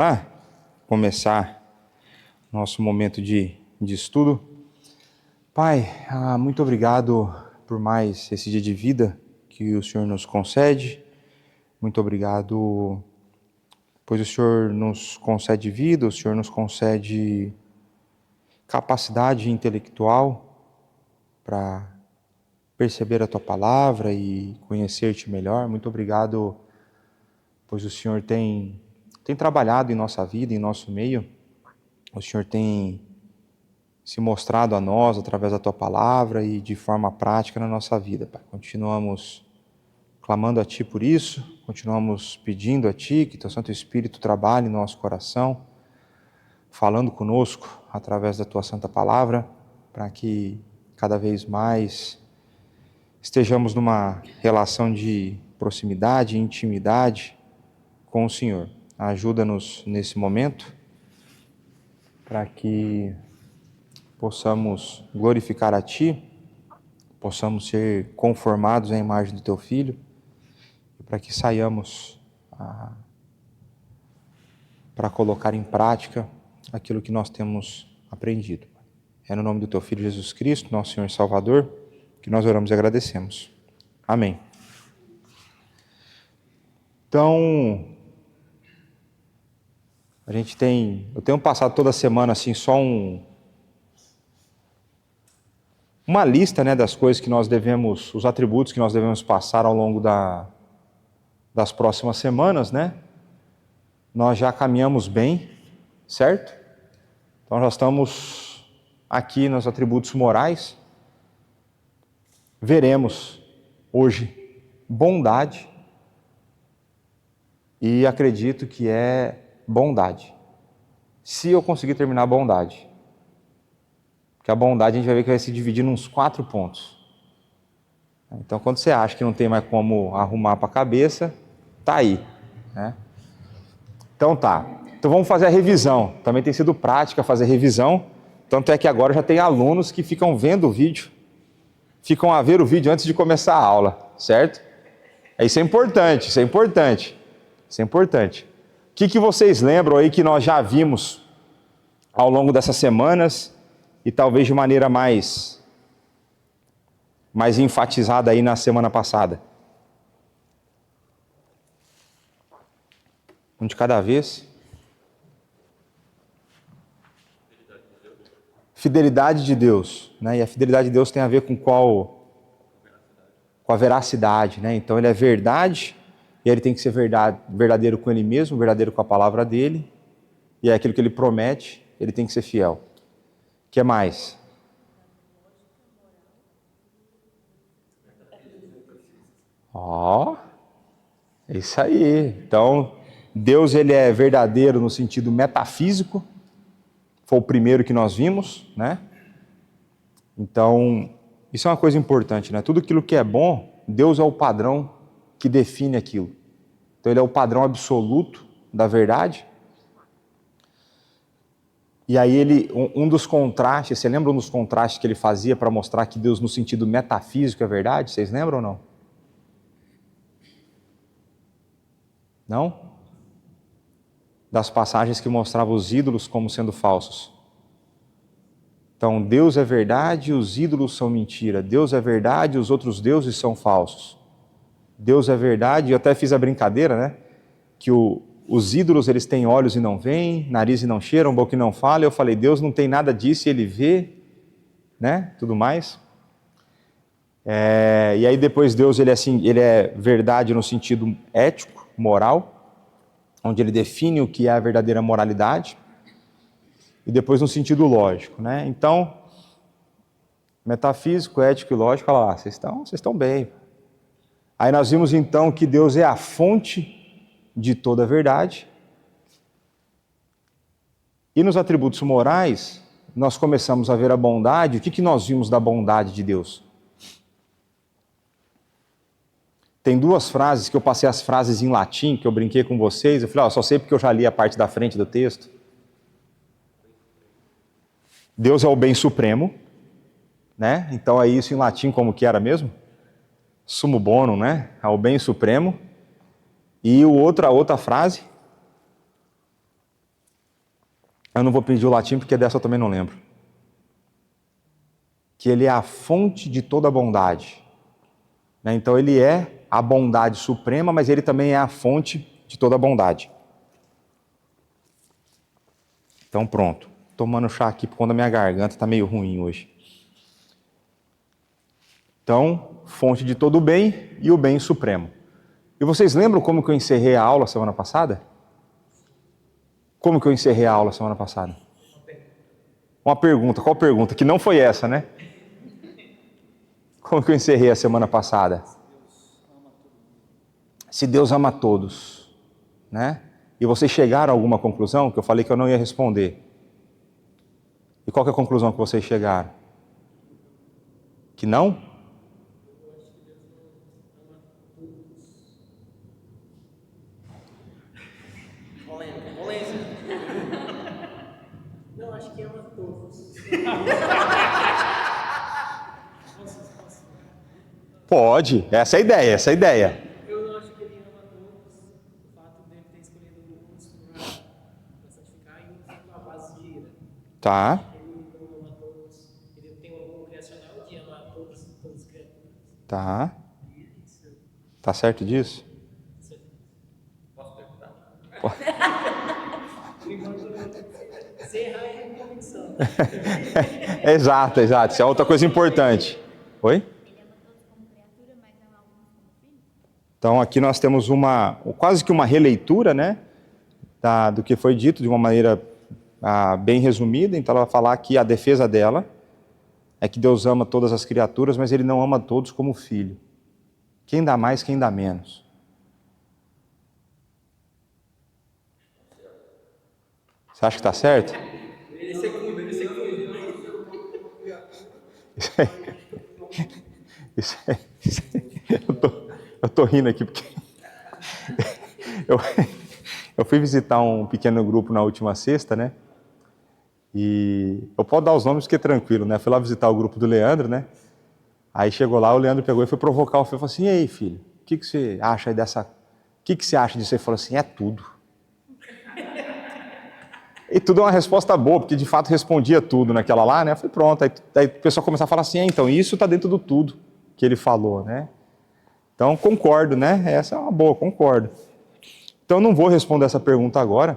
Para começar nosso momento de estudo, Pai, muito obrigado por mais esse dia de vida que o Senhor nos concede. Muito obrigado, pois o Senhor nos concede vida, o Senhor nos concede capacidade intelectual para perceber a Tua Palavra e conhecer-te melhor. Muito obrigado, pois o Senhor tem trabalhado em nossa vida, em nosso meio. O Senhor tem se mostrado a nós através da Tua Palavra e de forma prática na nossa vida, Pai. Continuamos clamando a Ti por isso, continuamos pedindo a Ti que Teu Santo Espírito trabalhe em nosso coração, falando conosco através da Tua Santa Palavra, para que cada vez mais estejamos numa relação de proximidade e intimidade com o Senhor. Ajuda-nos nesse momento, para que possamos glorificar a Ti, possamos ser conformados à imagem do Teu Filho, e para que saiamos para colocar em prática aquilo que nós temos aprendido. É no nome do Teu Filho Jesus Cristo, nosso Senhor e Salvador, que nós oramos e agradecemos. Amém. Então, eu tenho passado toda semana assim só uma lista, né, das coisas que nós devemos, os atributos que nós devemos passar ao longo das próximas semanas, né? Nós já caminhamos bem, certo? Então já estamos aqui nos atributos morais. Veremos hoje bondade, e acredito que é bondade. Se eu conseguir terminar a bondade, porque a bondade a gente vai ver que vai se dividir nos 4 pontos. Então, quando você acha que não tem mais como arrumar para a cabeça, tá aí, né? Então tá. Então vamos fazer a revisão. Também tem sido prática fazer revisão. Tanto é que agora já tem alunos que ficam vendo o vídeo, ficam a ver o vídeo antes de começar a aula, certo? Isso é importante, isso é importante. Isso é importante. O que vocês lembram aí que nós já vimos ao longo dessas semanas e talvez de maneira mais enfatizada aí na semana passada? Um de cada vez. Fidelidade de Deus, né? E a fidelidade de Deus tem a ver com qual? Com a veracidade, né? Então ele é verdade, e ele tem que ser verdadeiro com ele mesmo, verdadeiro com a palavra dele, e é aquilo que ele promete, ele tem que ser fiel. O que mais? É isso aí. Então, Deus ele é verdadeiro no sentido metafísico, foi o primeiro que nós vimos, né? Então, isso é uma coisa importante, né? Tudo aquilo que é bom, Deus é o padrão que define aquilo. Então, ele é o padrão absoluto da verdade. E aí um dos contrastes, você lembra um dos contrastes que ele fazia para mostrar que Deus no sentido metafísico é verdade? Vocês lembram ou não? Não? Das passagens que mostravam os ídolos como sendo falsos. Então, Deus é verdade, os ídolos são mentira. Deus é verdade, os outros deuses são falsos. Deus é verdade, eu até fiz a brincadeira, né? Que os ídolos, eles têm olhos e não veem, nariz e não cheiram, boca e não fala. Eu falei, Deus não tem nada disso e ele vê, né? Tudo mais. E aí depois Deus, ele é verdade no sentido ético, moral, onde ele define o que é a verdadeira moralidade. E depois no sentido lógico, né? Então, metafísico, ético e lógico, olha lá, vocês estão bem. Aí nós vimos então que Deus é a fonte de toda a verdade. E nos atributos morais, nós começamos a ver a bondade. O que nós vimos da bondade de Deus? Tem 2 frases que eu passei as frases em latim, que eu brinquei com vocês. Eu falei, só sei porque eu já li a parte da frente do texto. Deus é o bem supremo, né? Então é isso em latim como que era mesmo? Sumo bonum, né? É o bem supremo. E a outra frase? Eu não vou pedir o latim porque dessa eu também não lembro. Que ele é a fonte de toda a bondade. Né? Então ele é a bondade suprema, mas ele também é a fonte de toda a bondade. Então pronto. Tomando chá aqui por conta da minha garganta, está meio ruim hoje. Então, fonte de todo o bem e o bem supremo. E vocês lembram como que eu encerrei a aula semana passada? Como que eu encerrei a aula semana passada? Uma pergunta. Qual pergunta? Que não foi essa, né? Como que eu encerrei a semana passada? Se Deus ama todos, né? E vocês chegaram a alguma conclusão que eu falei que eu não ia responder? E qual que é a conclusão que vocês chegaram? Que não? Não, acho que ama todos. Pode, essa é a ideia, essa é a ideia. Eu não acho que ele ama todos. O fato dele ter escolhido uns para santificar e outros na base de ira. Tá, Ele não ama todos. Ele tem um amor criacional de amar todas as criaturas. tá. E é isso. Tá certo disso? Posso perguntar? Se errar é convicção. Exato, exato. Isso é outra coisa importante. Oi? Ele ama todos como criatura, mas ama alguns como filho? Então aqui nós temos quase que uma releitura, né, do que foi dito de uma maneira bem resumida. Então ela vai falar que a defesa dela é que Deus ama todas as criaturas, mas Ele não ama todos como filho. Quem dá mais, quem dá menos. Você acha que está certo? Ele secunda. Eu tô rindo aqui porque eu fui visitar um pequeno grupo na última sexta, né? E eu posso dar os nomes porque é tranquilo, né? Fui lá visitar o grupo do Leandro, né? Aí chegou lá, o Leandro pegou e foi provocar o filho. Falou assim: e aí, filho, o que você acha dessa. O que você acha disso? Ele falou assim: é tudo. E tudo é uma resposta boa, porque de fato respondia tudo naquela lá, né? Eu falei: pronto. Aí o pessoal começou a falar assim: então, isso está dentro do tudo que ele falou, né? Então, concordo, né? Essa é uma boa, concordo. Então, eu não vou responder essa pergunta agora.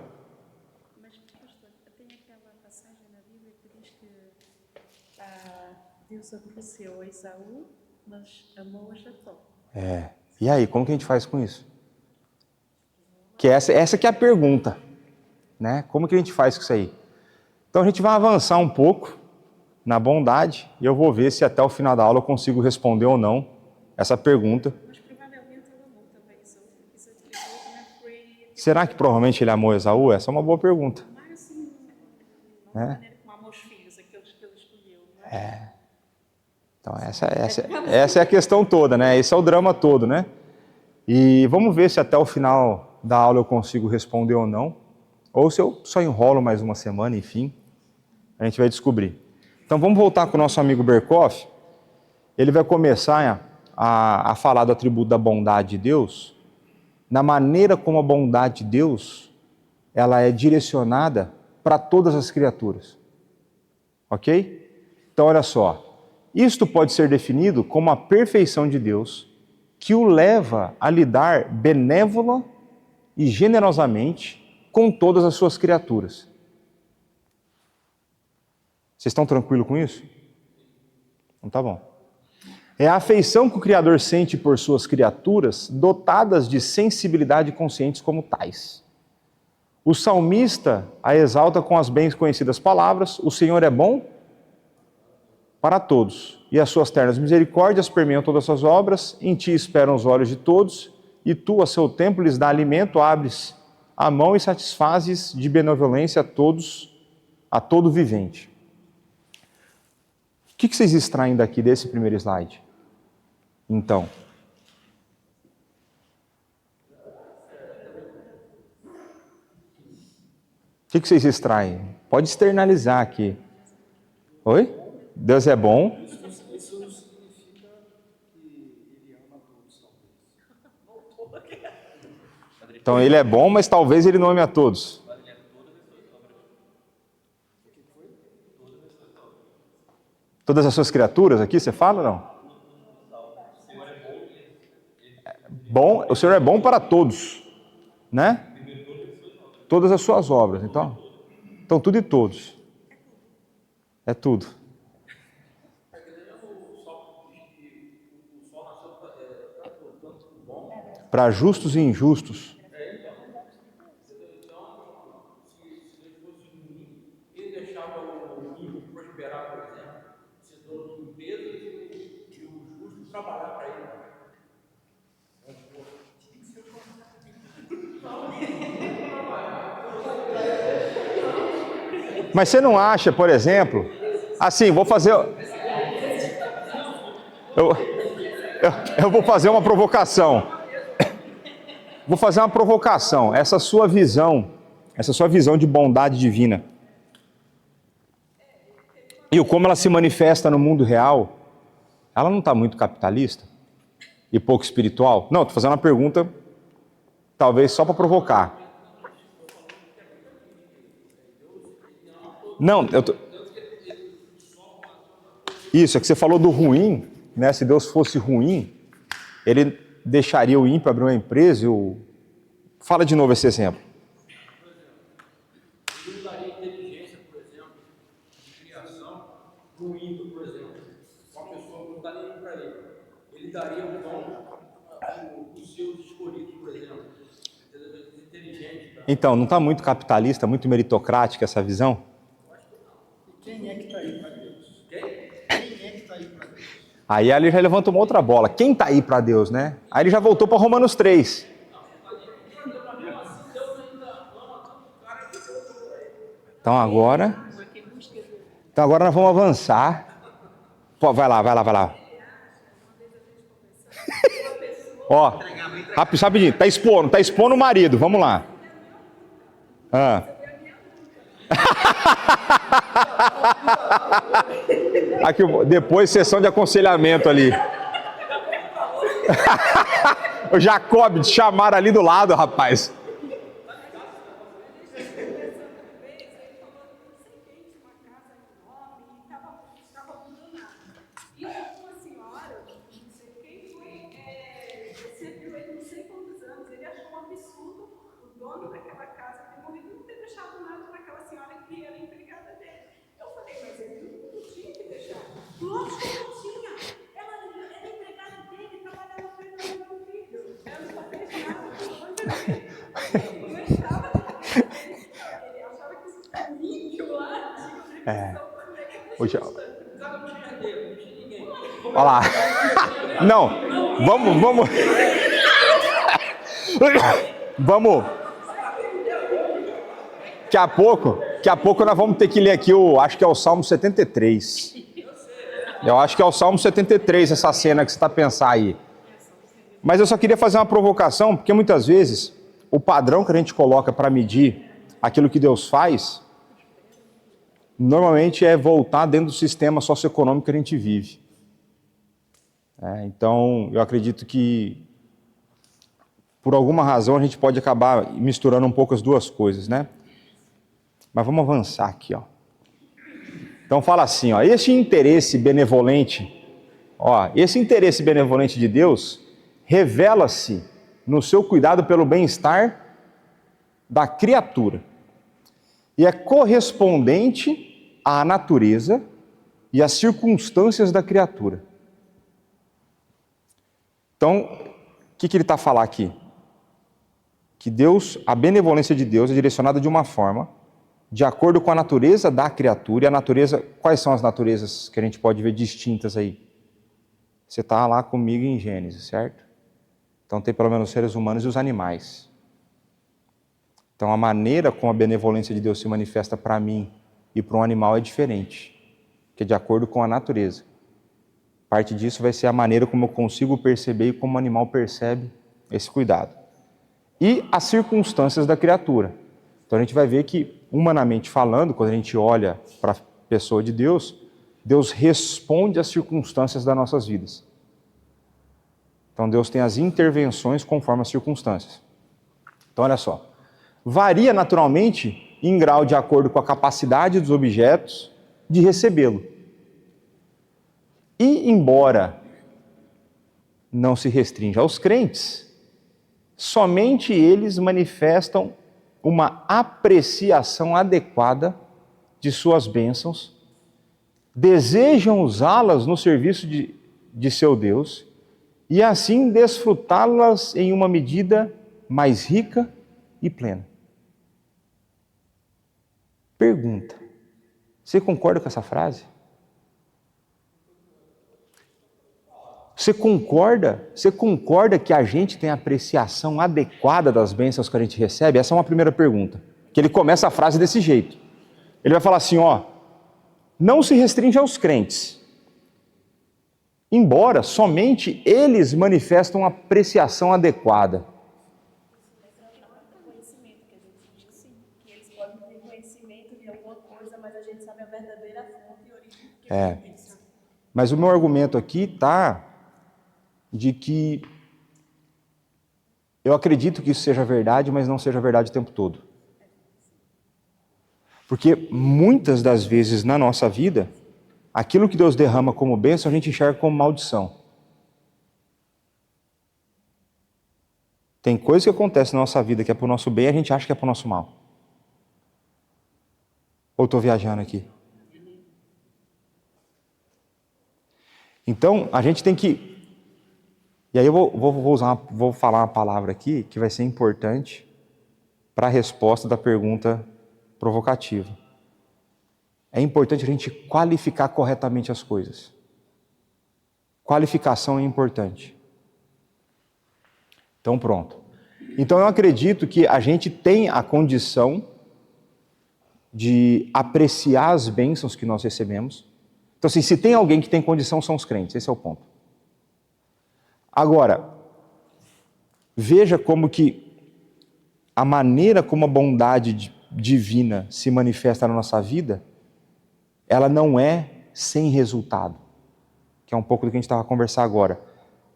Mas, pastor, tem aquela passagem na Bíblia que diz que Deus aborreceu a Esaú, mas amou a Jacó. E aí, como que a gente faz com isso? Que essa que é a pergunta, né? Como que a gente faz com isso aí? Então, a gente vai avançar um pouco na bondade e eu vou ver se até o final da aula eu consigo responder ou não essa pergunta. Mas provavelmente ele amou também Esaú, porque Esaú também foi... Será que provavelmente ele amou Esaú? Essa é uma boa pergunta. Mas assim, não da maneira como amou os filhos, aqueles que ele escolheu. Então, essa é a questão toda, né? Esse é o drama todo, né? E vamos ver se até o final da aula eu consigo responder ou não. Ou se eu só enrolo mais uma semana, enfim. A gente vai descobrir. Então, vamos voltar com o nosso amigo Berkoff. Ele vai começar a falar do atributo da bondade de Deus, na maneira como a bondade de Deus ela é direcionada para todas as criaturas. Ok? Então, olha só. Isto pode ser definido como a perfeição de Deus que o leva a lidar benévola e generosamente com todas as suas criaturas. Vocês estão tranquilos com isso? Então tá bom. É a afeição que o Criador sente por suas criaturas, dotadas de sensibilidade e conscientes como tais. O salmista a exalta com as bem conhecidas palavras: o Senhor é bom para todos, e as suas ternas misericórdias permeiam todas as suas obras. Em ti esperam os olhos de todos, e tu, a seu tempo, lhes dá alimento, abres a mão e satisfazes de benevolência a todo vivente. O que vocês extraem daqui desse primeiro slide? Então, o que vocês extraem? Pode externalizar aqui. Oi? Deus é bom. Isso não significa que ele ama todos, talvez. Então ele é bom, mas talvez ele não ame a todos. Todas as suas criaturas aqui, você fala ou não? Bom, o Senhor é bom para todos, né? Todas as suas obras, então tudo e todos. É tudo. Para justos e injustos. Mas você não acha, por exemplo, assim, vou fazer... Eu vou fazer uma provocação. Vou fazer uma provocação. Essa sua visão de bondade divina, e o como ela se manifesta no mundo real, ela não está muito capitalista e pouco espiritual? Não, estou fazendo uma pergunta, talvez só para provocar. Não, Isso, é que você falou do ruim, né? Se Deus fosse ruim, ele deixaria o ímpio abrir uma empresa. Fala de novo esse exemplo. Ele não daria inteligência, por exemplo, de criação para o ímpio, por exemplo. Uma pessoa que não está nem para ele. Ele daria o dom dos seus escolhidos, por exemplo. Inteligente. Então, não está muito capitalista, muito meritocrática essa visão? Quem é que está aí para Deus? Quem é que está aí para Deus? Aí ele já levanta uma outra bola. Quem está aí para Deus, né? Aí ele já voltou para Romanos 3. Então agora nós vamos avançar. Pô, vai lá. Ó, rapidinho, tá expondo o marido, vamos lá. Aqui, depois sessão de aconselhamento ali. O Jacob te chamaram ali do lado, rapaz. Olha lá. Não, vamos. Vamos. Daqui a pouco nós vamos ter que ler aqui acho que é o Salmo 73. Eu acho que é o Salmo 73 essa cena que você está pensando aí. Mas eu só queria fazer uma provocação, porque muitas vezes o padrão que a gente coloca para medir aquilo que Deus faz, normalmente é voltar dentro do sistema socioeconômico que a gente vive. Então, eu acredito que, por alguma razão, a gente pode acabar misturando um pouco as duas coisas, né? Mas vamos avançar aqui, ó. Então fala assim, ó, esse interesse benevolente de Deus revela-se no seu cuidado pelo bem-estar da criatura e é correspondente à natureza e às circunstâncias da criatura. Então, o que ele está a falar aqui? Que a benevolência de Deus é direcionada de uma forma, de acordo com a natureza da criatura. E a natureza, quais são as naturezas que a gente pode ver distintas aí? Você está lá comigo em Gênesis, certo? Então tem pelo menos os seres humanos e os animais. Então a maneira como a benevolência de Deus se manifesta para mim e para um animal é diferente, que é de acordo com a natureza. Parte disso vai ser a maneira como eu consigo perceber e como o animal percebe esse cuidado. E as circunstâncias da criatura. Então a gente vai ver que, humanamente falando, quando a gente olha para a pessoa de Deus, Deus responde às circunstâncias das nossas vidas. Então Deus tem as intervenções conforme as circunstâncias. Então olha só, varia naturalmente em grau de acordo com a capacidade dos objetos de recebê-lo. E embora não se restrinja aos crentes, somente eles manifestam uma apreciação adequada de suas bênçãos, desejam usá-las no serviço de seu Deus e assim desfrutá-las em uma medida mais rica e plena. Pergunta: você concorda com essa frase? Você concorda que a gente tem apreciação adequada das bênçãos que a gente recebe? Essa é uma primeira pergunta. Que ele começa a frase desse jeito. Ele vai falar assim, ó, não se restringe aos crentes, embora somente eles manifestam apreciação adequada. Conhecimento, que a gente diz que sim, que eles podem ter conhecimento de alguma coisa, mas a gente sabe a verdadeira fonte e origem que é isso. Mas o meu argumento aqui tá de que eu acredito que isso seja verdade, mas não seja verdade o tempo todo. Porque muitas das vezes na nossa vida, aquilo que Deus derrama como bênção, a gente enxerga como maldição. Tem coisa que acontece na nossa vida que é para o nosso bem, a gente acha que é para o nosso mal. Ou estou viajando aqui? Então, a gente tem que... E aí eu vou falar uma palavra aqui que vai ser importante para a resposta da pergunta provocativa. É importante a gente qualificar corretamente as coisas. Qualificação é importante. Então pronto. Então eu acredito que a gente tem a condição de apreciar as bênçãos que nós recebemos. Então assim, se tem alguém que tem condição, são os crentes. Esse é o ponto. Agora, veja como que a maneira como a bondade divina se manifesta na nossa vida, ela não é sem resultado, que é um pouco do que a gente estava a conversar agora.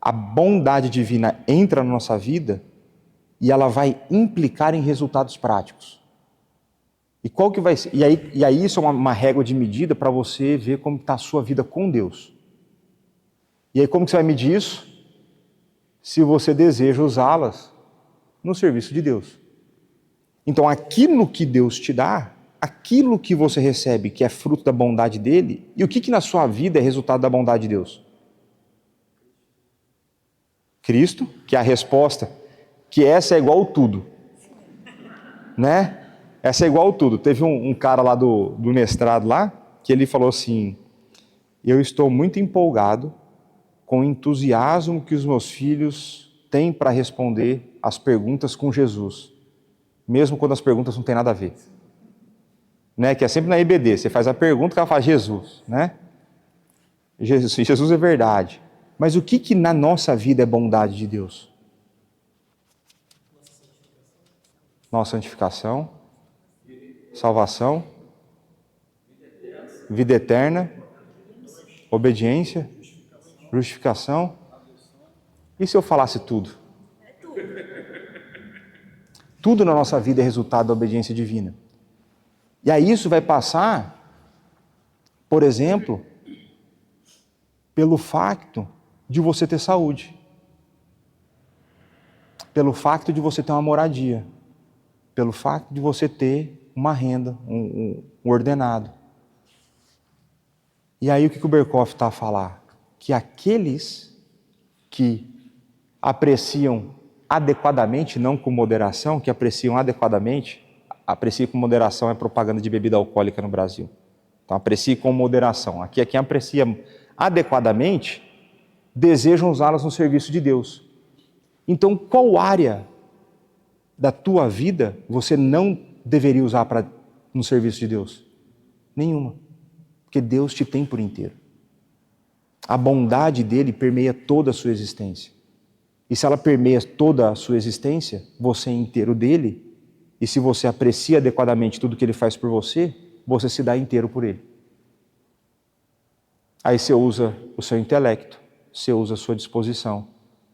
A bondade divina entra na nossa vida e ela vai implicar em resultados práticos. E qual que vai ser? E aí isso é uma régua de medida para você ver como está a sua vida com Deus. E aí como que você vai medir isso? Se você deseja usá-las no serviço de Deus. Então aquilo que Deus te dá, aquilo que você recebe, que é fruto da bondade dele, e o que na sua vida é resultado da bondade de Deus? Cristo, que é a resposta, que essa é igual tudo. Né? Essa é igual tudo. Teve um cara lá do mestrado lá, que ele falou assim, eu estou muito empolgado com o entusiasmo que os meus filhos têm para responder as perguntas com Jesus, mesmo quando as perguntas não têm nada a ver. Né? Que é sempre na EBD, você faz a pergunta que ela fala Jesus, né? Jesus é verdade. Mas o que na nossa vida é bondade de Deus? Nossa santificação, salvação, vida eterna, obediência, justificação. E se eu falasse tudo? Tudo na nossa vida é resultado da obediência divina. E aí isso vai passar, por exemplo, pelo facto de você ter saúde. Pelo facto de você ter uma moradia. Pelo facto de você ter uma renda, um ordenado. E aí o que o Berkoff está a falar? Que aqueles que apreciam adequadamente, não com moderação, que apreciam adequadamente, aprecie com moderação é propaganda de bebida alcoólica no Brasil. Então aprecie com moderação. Aqui é quem aprecia adequadamente, desejam usá-las no serviço de Deus. Então qual área da tua vida você não deveria usar no serviço de Deus? Nenhuma. Porque Deus te tem por inteiro. A bondade dele permeia toda a sua existência. E se ela permeia toda a sua existência, você é inteiro dele, e se você aprecia adequadamente tudo que ele faz por você, você se dá inteiro por ele. Aí você usa o seu intelecto, você usa a sua disposição,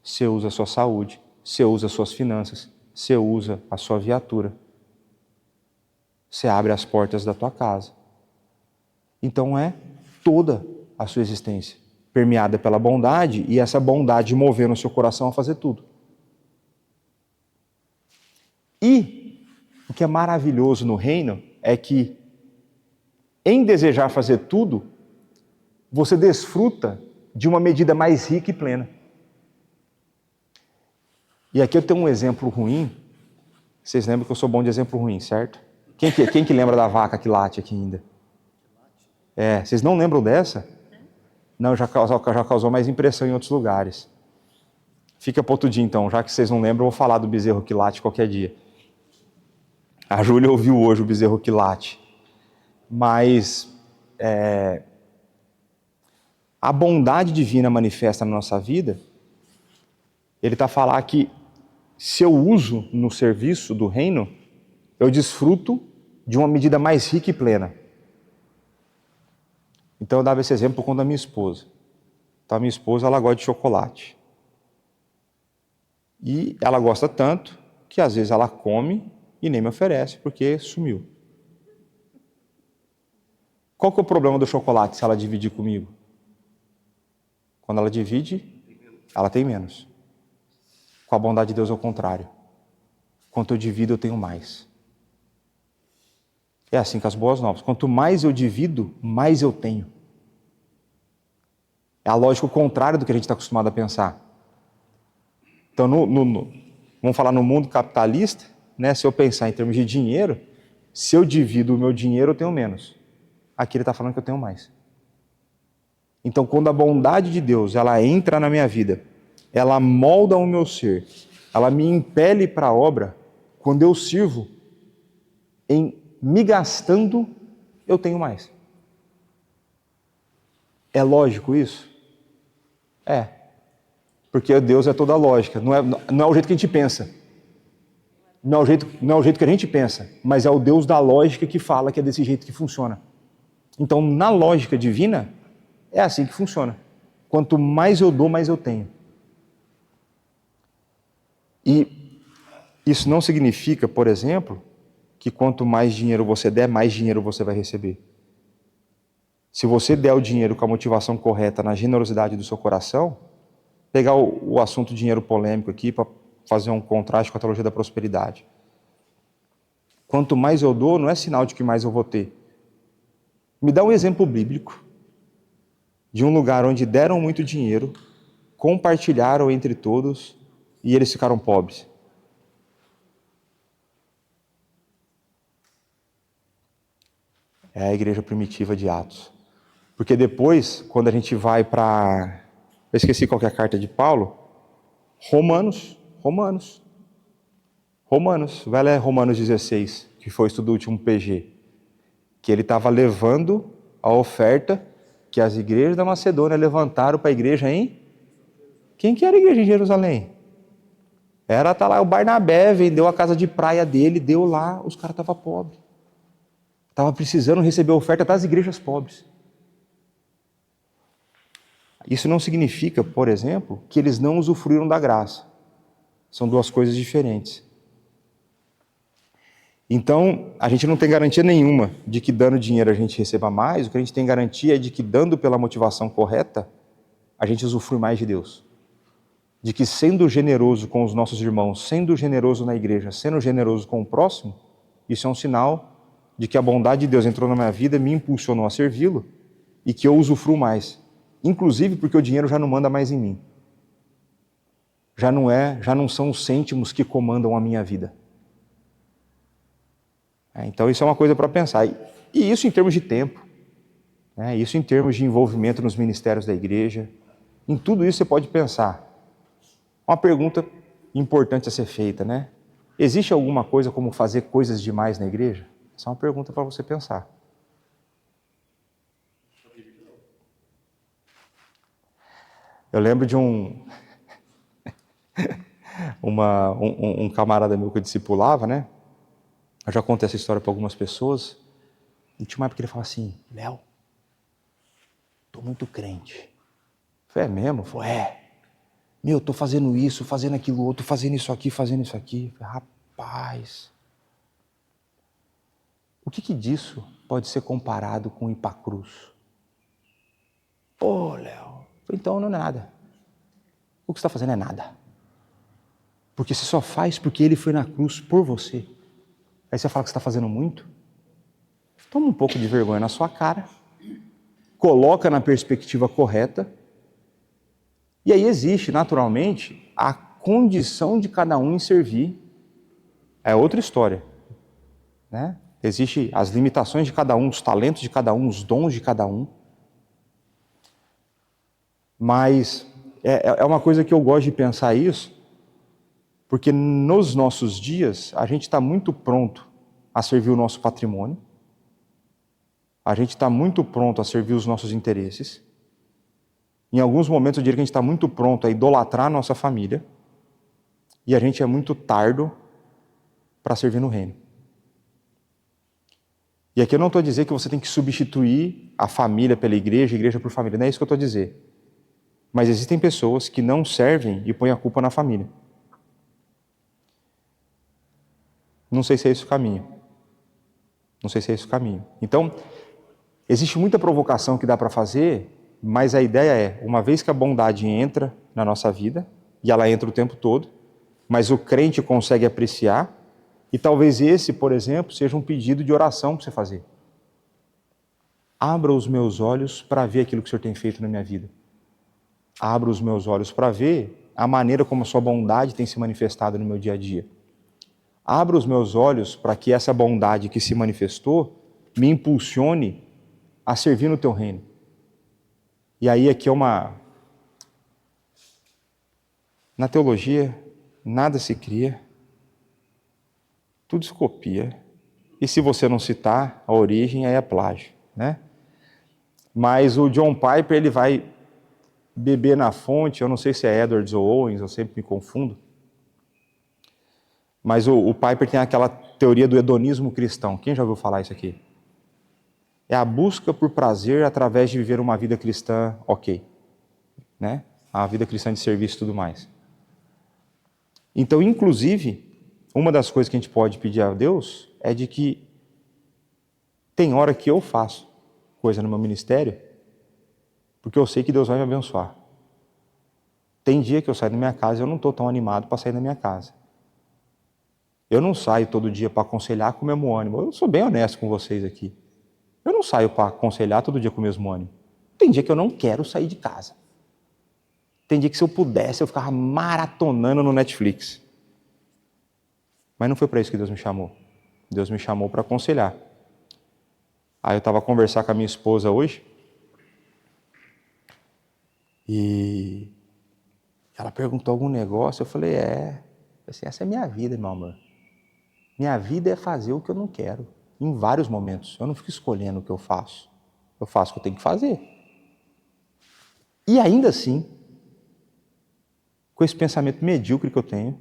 você usa a sua saúde, você usa as suas finanças, você usa a sua viatura. Você abre as portas da tua casa. Então é toda a sua existência. permeada pela bondade, e essa bondade movendo o seu coração a fazer tudo. E o que é maravilhoso no reino é que, em desejar fazer tudo, você desfruta de uma medida mais rica e plena. E aqui eu tenho um exemplo ruim. Vocês lembram que eu sou bom de exemplo ruim, certo? Quem que lembra da vaca que late aqui ainda? Vocês não lembram dessa? Não, já causou mais impressão em outros lugares. Fica para outro dia então, já que vocês não lembram, eu vou falar do bezerro que late qualquer dia. A Júlia ouviu hoje o bezerro que late. Mas a bondade divina manifesta na nossa vida, ele está a falar que se eu uso no serviço do reino, eu desfruto de uma medida mais rica e plena. Então eu dava esse exemplo por conta da minha esposa. Então a minha esposa, ela gosta de chocolate. E ela gosta tanto que às vezes ela come e nem me oferece, porque sumiu. Qual que é o problema do chocolate se ela dividir comigo? Quando ela divide, ela tem menos. Com a bondade de Deus é o contrário. Quanto eu divido, eu tenho mais. É assim com as boas novas. Quanto mais eu divido, mais eu tenho. É a lógica contrária do que a gente está acostumado a pensar. Então, vamos falar no mundo capitalista, né? Se eu pensar em termos de dinheiro, se eu divido o meu dinheiro, eu tenho menos. Aqui ele está falando que eu tenho mais. Então, quando a bondade de Deus ela entra na minha vida, ela molda o meu ser, ela me impele para a obra, quando eu sirvo, em me gastando, eu tenho mais. É lógico isso? É. Porque Deus é toda lógica. Não é o jeito que a gente pensa. Não é o jeito que a gente pensa, mas é o Deus da lógica que fala que é desse jeito que funciona. Então, na lógica divina, é assim que funciona. Quanto mais eu dou, mais eu tenho. E isso não significa, por exemplo, que quanto mais dinheiro você der, mais dinheiro você vai receber. Se você der o dinheiro com a motivação correta, na generosidade do seu coração, pegar o assunto dinheiro polêmico aqui para fazer um contraste com a teologia da prosperidade. Quanto mais eu dou, não é sinal de que mais eu vou ter. Me dá um exemplo bíblico de um lugar onde deram muito dinheiro, compartilharam entre todos e eles ficaram pobres. É a igreja primitiva de Atos. Porque depois, quando a gente vai para... Eu esqueci qual que é a carta de Paulo. Romanos. Vai ler Romanos 16, que foi o estudo do último PG. Que ele estava levando a oferta que as igrejas da Macedônia levantaram para a igreja em... Quem que era a igreja em Jerusalém? Tá lá o Barnabé, vendeu a casa de praia dele, deu lá, os caras estavam pobres. Estava precisando receber a oferta das igrejas pobres. Isso não significa, por exemplo, que eles não usufruíram da graça. São duas coisas diferentes. Então, a gente não tem garantia nenhuma de que dando dinheiro a gente receba mais. O que a gente tem garantia é de que dando pela motivação correta, a gente usufrui mais de Deus. De que sendo generoso com os nossos irmãos, sendo generoso na igreja, sendo generoso com o próximo, isso é um sinal de que a bondade de Deus entrou na minha vida, me impulsionou a servi-lo e que eu usufruo mais. Inclusive porque o dinheiro já não manda mais em mim. Já não são os cêntimos que comandam a minha vida. Então isso é uma coisa para pensar. E isso em termos de tempo. Isso em termos de envolvimento nos ministérios da igreja. Em tudo isso você pode pensar. Uma pergunta importante a ser feita, né? Existe alguma coisa como fazer coisas demais na igreja? Essa é uma pergunta para você pensar. Eu lembro de um camarada meu que eu discipulava, né? Eu já contei essa história para algumas pessoas. E tinha uma época que ele falava assim: Léo, tô muito crente. Eu falei: é mesmo? Eu falei: meu, tô fazendo isso, fazendo aquilo outro, fazendo isso aqui, fazendo isso aqui. Eu falei: rapaz, o que disso pode ser comparado com ir para a cruz? Léo, Então não é nada. O que você está fazendo é nada. Porque você só faz porque Ele foi na cruz por você. Aí você fala que você está fazendo muito. Toma um pouco de vergonha na sua cara. Coloca na perspectiva correta. E aí existe, naturalmente, a condição de cada um em servir. É outra história. Né? Existem as limitações de cada um, os talentos de cada um, os dons de cada um. Mas é uma coisa que eu gosto de pensar isso, porque nos nossos dias a gente está muito pronto a servir o nosso patrimônio, a gente está muito pronto a servir os nossos interesses. Em alguns momentos eu diria que a gente está muito pronto a idolatrar a nossa família, e a gente é muito tardo para servir no reino. E aqui eu não estou a dizer que você tem que substituir a família pela igreja, a igreja por família, não é isso que eu estou a dizer. Mas existem pessoas que não servem e põem a culpa na família. Não sei se é esse o caminho. Não sei se é esse o caminho. Então, existe muita provocação que dá para fazer, mas a ideia é, uma vez que a bondade entra na nossa vida, e ela entra o tempo todo, mas o crente consegue apreciar, e talvez esse, por exemplo, seja um pedido de oração para você fazer. Abra os meus olhos para ver aquilo que o Senhor tem feito na minha vida. Abra os meus olhos para ver a maneira como a sua bondade tem se manifestado no meu dia a dia. Abra os meus olhos para que essa bondade que se manifestou me impulsione a servir no teu reino. E aí aqui é uma... Na teologia, nada se cria, tudo se copia. E se você não citar a origem, aí é plágio, né? Mas o John Piper, ele vai beber na fonte, eu não sei se é Edwards ou Owens, eu sempre me confundo, mas o Piper tem aquela teoria do hedonismo cristão. Quem já ouviu falar isso aqui? É a busca por prazer através de viver uma vida cristã ok, né? A vida cristã de serviço e tudo mais. Então, inclusive, uma das coisas que a gente pode pedir a Deus é de que tem hora que eu faço coisa no meu ministério porque eu sei que Deus vai me abençoar. Tem dia que eu saio da minha casa e eu não estou tão animado para sair da minha casa. Eu não saio todo dia para aconselhar com o mesmo ânimo. Eu sou bem honesto com vocês aqui. Eu não saio para aconselhar todo dia com o mesmo ânimo. Tem dia que eu não quero sair de casa. Tem dia que se eu pudesse eu ficava maratonando no Netflix. Mas não foi para isso que Deus me chamou. Deus me chamou para aconselhar. Aí eu estava a conversar com a minha esposa hoje, e ela perguntou algum negócio, eu falei, assim, essa é minha vida, meu amor. Minha vida é fazer o que eu não quero, em vários momentos. Eu não fico escolhendo o que eu faço o que eu tenho que fazer. E ainda assim, com esse pensamento medíocre que eu tenho,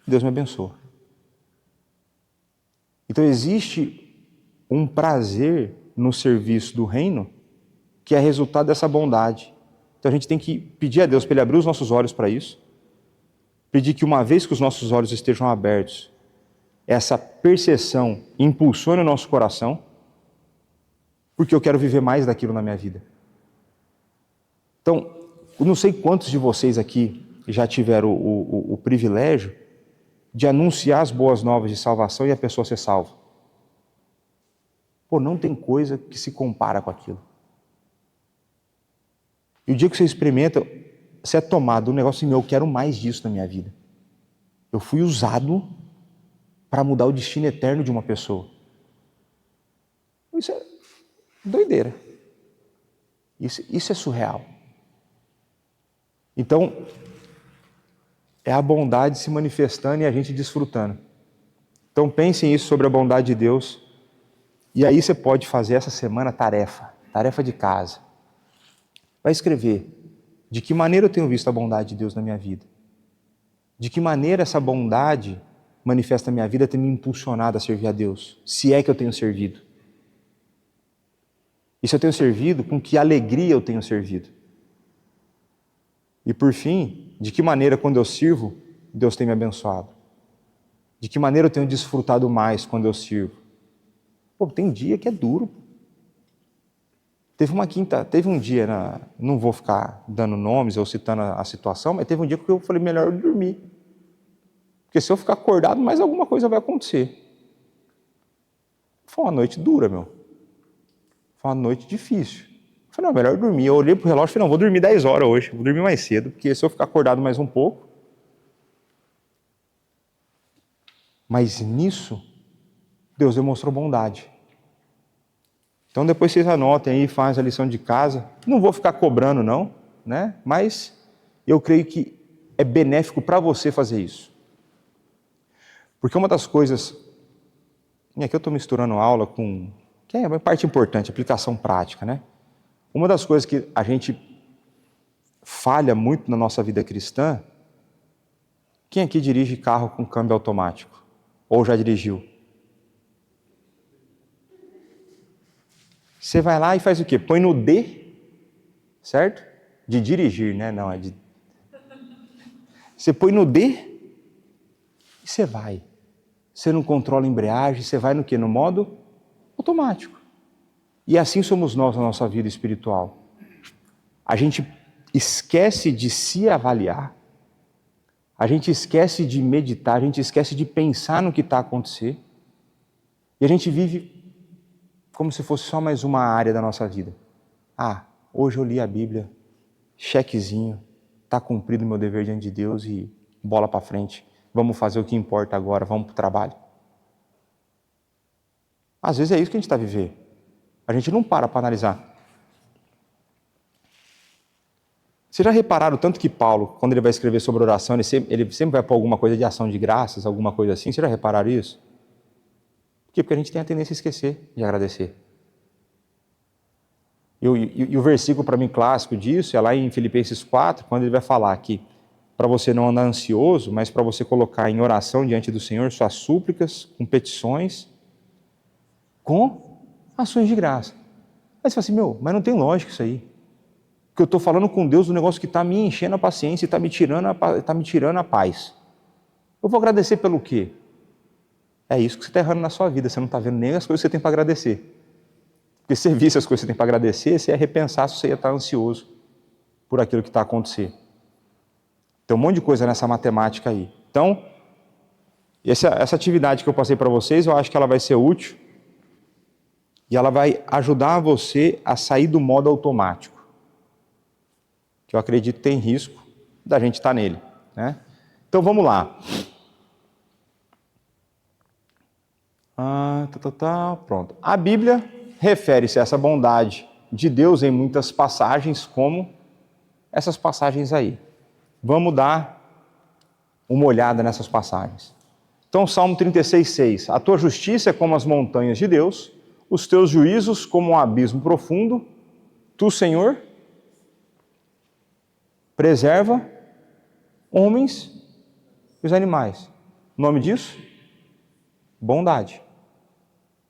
Deus me abençoa. Então existe um prazer no serviço do reino que é resultado dessa bondade. Então a gente tem que pedir a Deus para Ele abrir os nossos olhos para isso, pedir que uma vez que os nossos olhos estejam abertos, essa percepção impulsione o nosso coração, porque eu quero viver mais daquilo na minha vida. Então, eu não sei quantos de vocês aqui já tiveram o privilégio de anunciar as boas novas de salvação e a pessoa ser salva. Pô, não tem coisa que se compara com aquilo. E o dia que você experimenta, você é tomado um negócio assim, eu quero mais disso na minha vida. Eu fui usado para mudar o destino eterno de uma pessoa. Isso é doideira. Isso é surreal. Então, é a bondade se manifestando e a gente desfrutando. Então pensem isso sobre a bondade de Deus. E aí você pode fazer essa semana tarefa de casa. Vai escrever de que maneira eu tenho visto a bondade de Deus na minha vida. De que maneira essa bondade manifesta a minha vida tem me impulsionado a servir a Deus. Se é que eu tenho servido. E se eu tenho servido, com que alegria eu tenho servido. E por fim, de que maneira quando eu sirvo, Deus tem me abençoado. De que maneira eu tenho desfrutado mais quando eu sirvo. Pô, tem dia que é duro. Teve um dia, não vou ficar dando nomes ou citando a situação, mas teve um dia que eu falei, melhor eu dormir. Porque se eu ficar acordado, mais alguma coisa vai acontecer. Foi uma noite dura, meu. Foi uma noite difícil. Eu falei, não, melhor eu dormir. Eu olhei pro relógio e falei, não, vou dormir 10 horas hoje, vou dormir mais cedo, porque se eu ficar acordado mais um pouco. Mas nisso, Deus demonstrou bondade. Então depois vocês anotem aí, fazem a lição de casa. Não vou ficar cobrando não, né? Mas eu creio que é benéfico para você fazer isso. Porque uma das coisas... E aqui eu estou misturando aula com... que é uma parte importante, aplicação prática, né? Uma das coisas que a gente falha muito na nossa vida cristã... Quem aqui dirige carro com câmbio automático? Ou já dirigiu? Você vai lá e faz o quê? Põe no D, certo? De dirigir, né? Não, é de... Você põe no D e você vai. Você não controla a embreagem, você vai no quê? No modo automático. E assim somos nós na nossa vida espiritual. A gente esquece de se avaliar, a gente esquece de meditar, a gente esquece de pensar no que está acontecendo, e a gente vive como se fosse só mais uma área da nossa vida. Ah, hoje eu li a Bíblia, chequezinho, está cumprido o meu dever diante de Deus e bola para frente. Vamos fazer o que importa agora, vamos para o trabalho. Às vezes é isso que a gente está vivendo. A gente não para analisar. Vocês já repararam tanto que Paulo, quando ele vai escrever sobre oração, ele sempre vai pôr alguma coisa de ação de graças, alguma coisa assim? Vocês já repararam isso? Por quê? Porque a gente tem a tendência a esquecer de agradecer. E o versículo para mim clássico disso é lá em Filipenses 4, quando ele vai falar que para você não andar ansioso, mas para você colocar em oração diante do Senhor suas súplicas, com petições, com ações de graça. Aí você fala assim, mas não tem lógica isso aí. Porque eu estou falando com Deus do negócio que está me enchendo a paciência e está me tirando a paz. Eu vou agradecer pelo quê? É isso que você está errando na sua vida, você não está vendo nem as coisas que você tem para agradecer. Porque se você visse as coisas que você tem para agradecer, você ia repensar se você ia estar ansioso por aquilo que está acontecendo. Tem um monte de coisa nessa matemática aí. Então, essa atividade que eu passei para vocês, eu acho que ela vai ser útil e ela vai ajudar você a sair do modo automático, que eu acredito que tem risco da gente estar nele, né? Então, vamos lá. Pronto. A Bíblia refere-se a essa bondade de Deus em muitas passagens, como essas passagens aí. Vamos dar uma olhada nessas passagens. Então, Salmo 36:6. A tua justiça é como as montanhas de Deus, os teus juízos como um abismo profundo. Tu, Senhor, preserva homens e os animais. O nome disso? Bondade.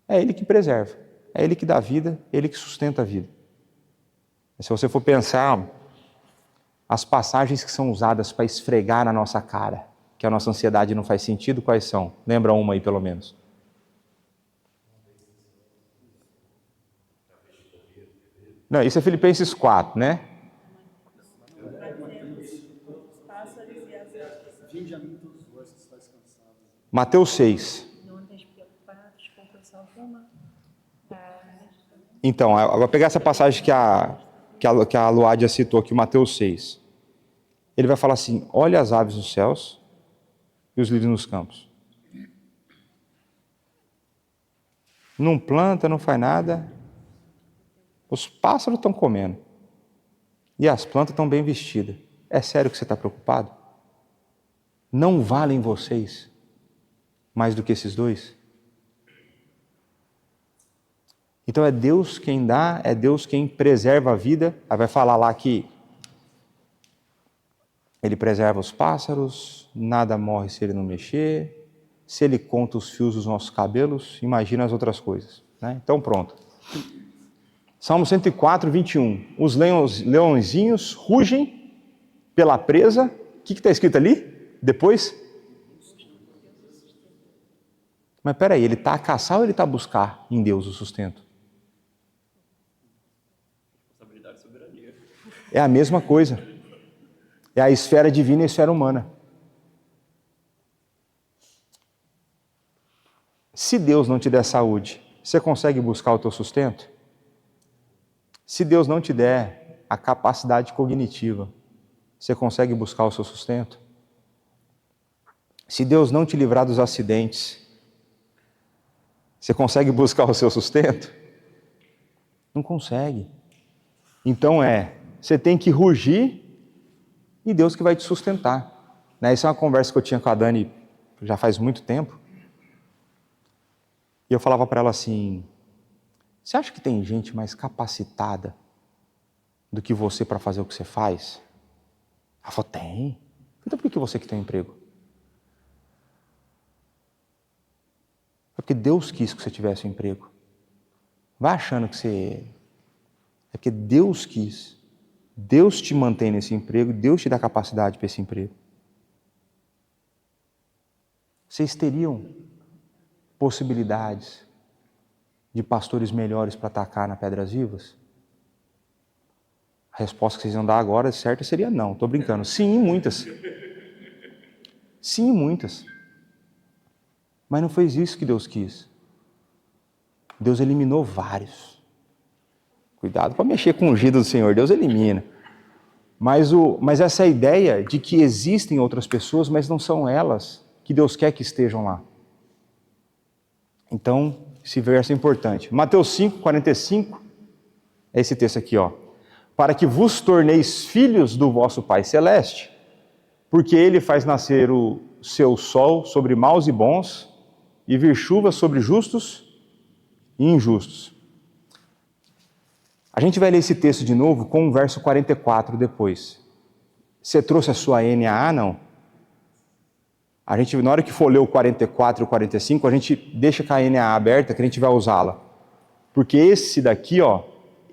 É Ele que preserva, é Ele que dá vida, é Ele que sustenta a vida. Se você for pensar, as passagens que são usadas para esfregar na nossa cara, que a nossa ansiedade não faz sentido, quais são? Lembra uma aí pelo menos. Não, isso é Filipenses 4, né? Mateus 6. Então, eu vou pegar essa passagem que a Luádia citou aqui, Mateus 6. Ele vai falar assim, olha as aves nos céus e os lírios nos campos. Não planta, não faz nada. Os pássaros estão comendo. E as plantas estão bem vestidas. É sério que você está preocupado? Não valem vocês mais do que esses dois? Então é Deus quem dá, é Deus quem preserva a vida. Aí vai falar lá que Ele preserva os pássaros, nada morre se Ele não mexer, se Ele conta os fios dos nossos cabelos, imagina as outras coisas, né? Então pronto. Salmo 104, 21. Os leõezinhos rugem pela presa. O que está escrito ali? Depois? Mas peraí, ele está a caçar ou ele está a buscar em Deus o sustento? É a mesma coisa. É a esfera divina e a esfera humana. Se Deus não te der saúde, você consegue buscar o teu sustento? Se Deus não te der a capacidade cognitiva, você consegue buscar o seu sustento? Se Deus não te livrar dos acidentes, você consegue buscar o seu sustento? Não consegue. Então você tem que rugir e Deus que vai te sustentar. Essa é uma conversa que eu tinha com a Dani já faz muito tempo. E eu falava para ela assim, você acha que tem gente mais capacitada do que você para fazer o que você faz? Ela falou, tem. Então por que você que tem um emprego? É porque Deus quis que você tivesse um emprego. Vai achando que você... É porque Deus quis. Deus te mantém nesse emprego, Deus te dá capacidade para esse emprego. Vocês teriam possibilidades de pastores melhores para atacar na Pedras Vivas? A resposta que vocês iam dar agora, certa, seria não. Estou brincando. Sim, muitas. Sim, muitas. Mas não foi isso que Deus quis. Deus eliminou vários. Cuidado para mexer com o ungido do Senhor, Deus elimina. Mas essa ideia de que existem outras pessoas, mas não são elas que Deus quer que estejam lá. Então, esse verso é importante. Mateus 5:45, é esse texto aqui, ó. Para que vos torneis filhos do vosso Pai Celeste, porque Ele faz nascer o seu sol sobre maus e bons, e vir chuva sobre justos e injustos. A gente vai ler esse texto de novo com o verso 44 depois. Você trouxe a sua NAA, não? A gente, na hora que for ler o 44 e o 45, a gente deixa com a NAA aberta que a gente vai usá-la. Porque esse daqui, ó,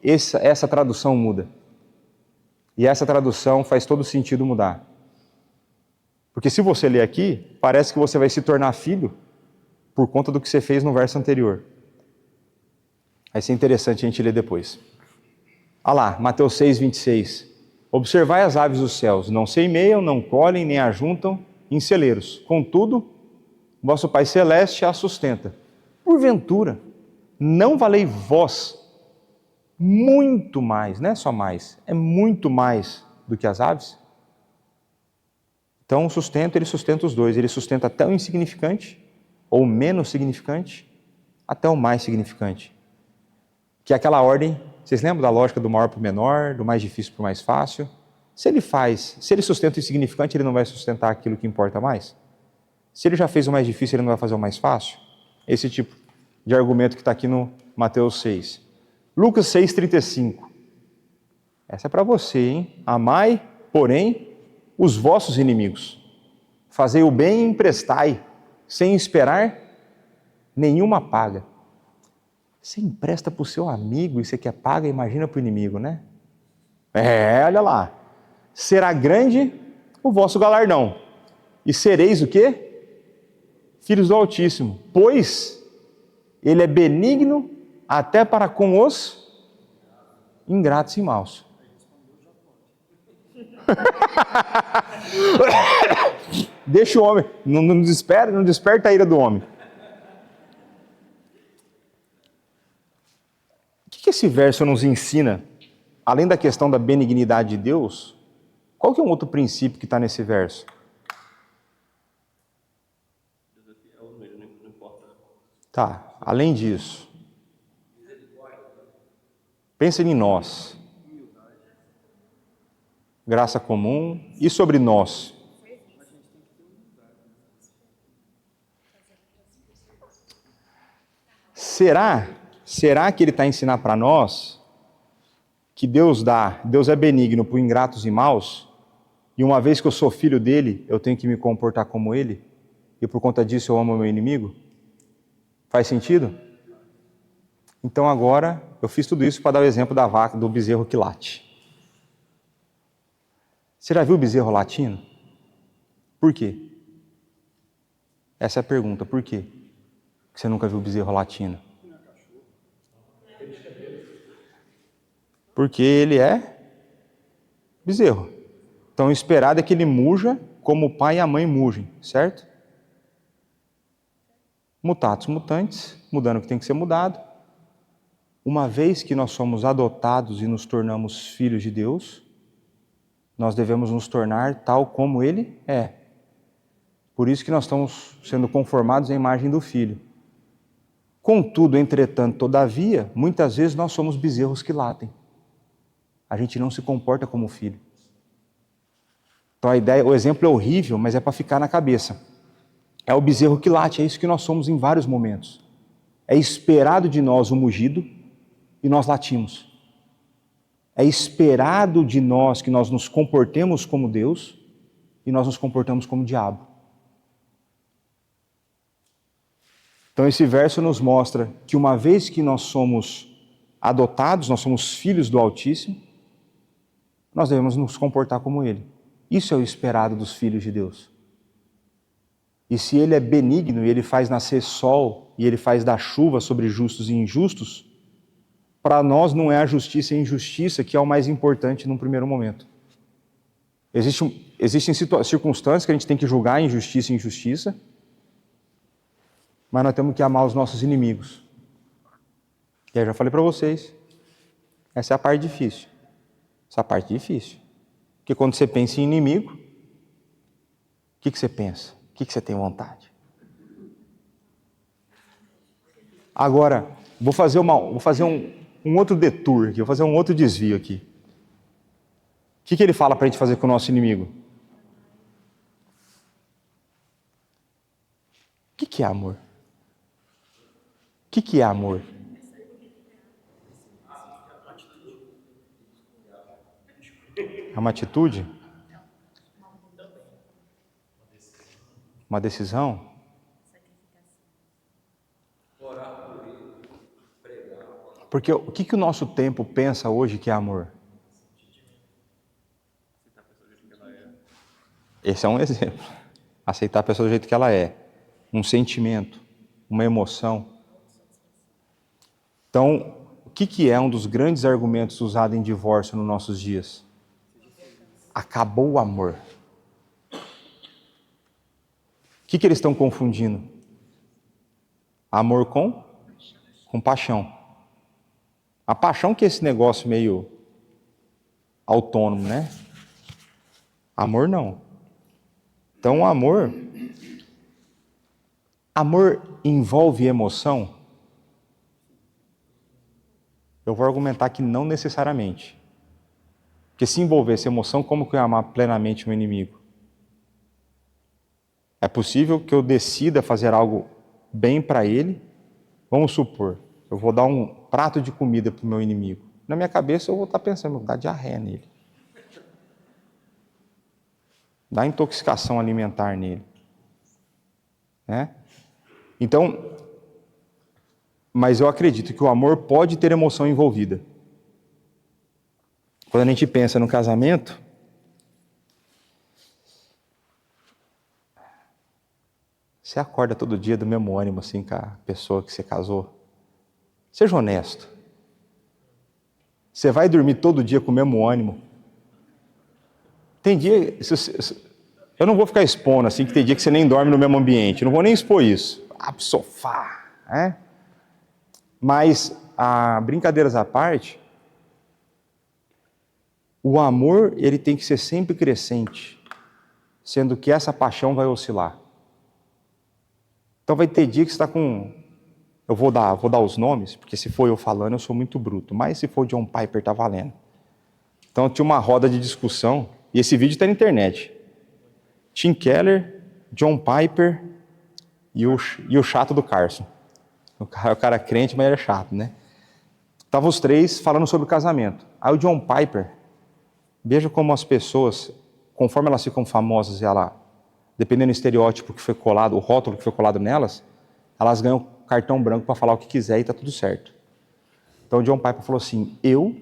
essa tradução muda. E essa tradução faz todo sentido mudar. Porque se você ler aqui, parece que você vai se tornar filho por conta do que você fez no verso anterior. Vai ser interessante a gente ler depois. Olha lá, Mateus 6:26. Observai as aves dos céus, não semeiam, não colhem, nem ajuntam em celeiros. Contudo, vosso Pai Celeste as sustenta. Porventura, não valei vós muito mais, não é só mais, é muito mais do que as aves? Então, o sustento, ele sustenta os dois. Ele sustenta até o insignificante, ou menos significante, até o mais significante. Que é aquela ordem, vocês lembram da lógica do maior para o menor, do mais difícil para o mais fácil? Se ele sustenta o insignificante, ele não vai sustentar aquilo que importa mais? Se ele já fez o mais difícil, ele não vai fazer o mais fácil? Esse tipo de argumento que está aqui no Mateus 6. Lucas 6:35. Essa é para você, hein? Amai, porém, os vossos inimigos. Fazei o bem e emprestai, sem esperar nenhuma paga. Você empresta para o seu amigo e você quer paga, imagina para o inimigo, né? Olha lá. Será grande o vosso galardão. E sereis o quê? Filhos do Altíssimo. Pois Ele é benigno até para com os ingratos e maus. Deixa o homem, não desperta a ira do homem. O que esse verso nos ensina? Além da questão da benignidade de Deus, qual que é um outro princípio que está nesse verso? Tá, além disso, pensa em nós. Graça comum e sobre nós. Será que ele está ensinando para nós que Deus é benigno para ingratos e maus, e uma vez que eu sou filho dele, eu tenho que me comportar como ele, e por conta disso eu amo o meu inimigo? Faz sentido? Então agora, eu fiz tudo isso para dar o exemplo da vaca, do bezerro que late. Você já viu o bezerro latindo? Por quê? Essa é a pergunta, por quê? Que você nunca viu o bezerro latindo? Porque ele é Bezerro. Então, o esperado é que ele muja como o pai e a mãe mugem, certo? Mutatis mutandis, mudando o que tem que ser mudado. Uma vez que nós somos adotados e nos tornamos filhos de Deus, nós devemos nos tornar tal como Ele é. Por isso que nós estamos sendo conformados à imagem do Filho. Contudo, entretanto, todavia, muitas vezes nós somos bezerros que latem. A gente não se comporta como filho. Então a ideia, o exemplo é horrível, mas é para ficar na cabeça. É o bezerro que late, é isso que nós somos em vários momentos. É esperado de nós o mugido e nós latimos. É esperado de nós que nós nos comportemos como Deus e nós nos comportamos como diabo. Então esse verso nos mostra que uma vez que nós somos adotados, nós somos filhos do Altíssimo, nós devemos nos comportar como Ele. Isso é o esperado dos filhos de Deus. E se Ele é benigno e Ele faz nascer sol e Ele faz dar chuva sobre justos e injustos, para nós não é a justiça e a injustiça que é o mais importante num primeiro momento. Existem circunstâncias que a gente tem que julgar a injustiça e injustiça, mas nós temos que amar os nossos inimigos. E eu já falei para vocês, essa é a parte difícil. Essa parte difícil. Porque quando você pensa em inimigo, o que você pensa? O que você tem vontade? Agora, vou fazer um outro detour aqui, vou fazer um outro desvio aqui. O que ele fala para a gente fazer com o nosso inimigo? O que é amor? O que é amor? É uma atitude? Uma decisão? Porque o que o nosso tempo pensa hoje que é amor? Esse é um exemplo. Aceitar a pessoa do jeito que ela é. Um sentimento, uma emoção. Então, o que é um dos grandes argumentos usados em divórcio nos nossos dias? Acabou o amor. O que eles estão confundindo? Amor com paixão. A paixão que é esse negócio meio autônomo, né? Amor não. Então, amor envolve emoção? Eu vou argumentar que não necessariamente. Porque se envolvesse emoção, como que eu ia amar plenamente o meu inimigo? É possível que eu decida fazer algo bem para ele. Vamos supor, eu vou dar um prato de comida para o meu inimigo. Na minha cabeça eu vou estar pensando, vou dar diarreia nele. Dar intoxicação alimentar nele. Né? Então, mas eu acredito que o amor pode ter emoção envolvida. Quando a gente pensa no casamento, você acorda todo dia do mesmo ânimo assim com a pessoa que você casou. Seja honesto. Você vai dormir todo dia com o mesmo ânimo. Tem dia, eu não vou ficar expondo assim, que tem dia que você nem dorme no mesmo ambiente. Eu não vou nem expor isso. Sofá, né? Mas, brincadeiras à parte, o amor, ele tem que ser sempre crescente, sendo que essa paixão vai oscilar. Então vai ter dia que você está com... Eu vou dar os nomes, porque se for eu falando, eu sou muito bruto. Mas se for o John Piper, tá valendo. Então tinha uma roda de discussão, e esse vídeo está na internet. Tim Keller, John Piper e o chato do Carson. O cara é crente, mas ele é chato, né? Estavam os três falando sobre o casamento. Aí o John Piper, veja como as pessoas, conforme elas ficam famosas, dependendo do estereótipo que foi colado, o rótulo que foi colado nelas, elas ganham cartão branco para falar o que quiser e está tudo certo. Então o John Piper falou assim, eu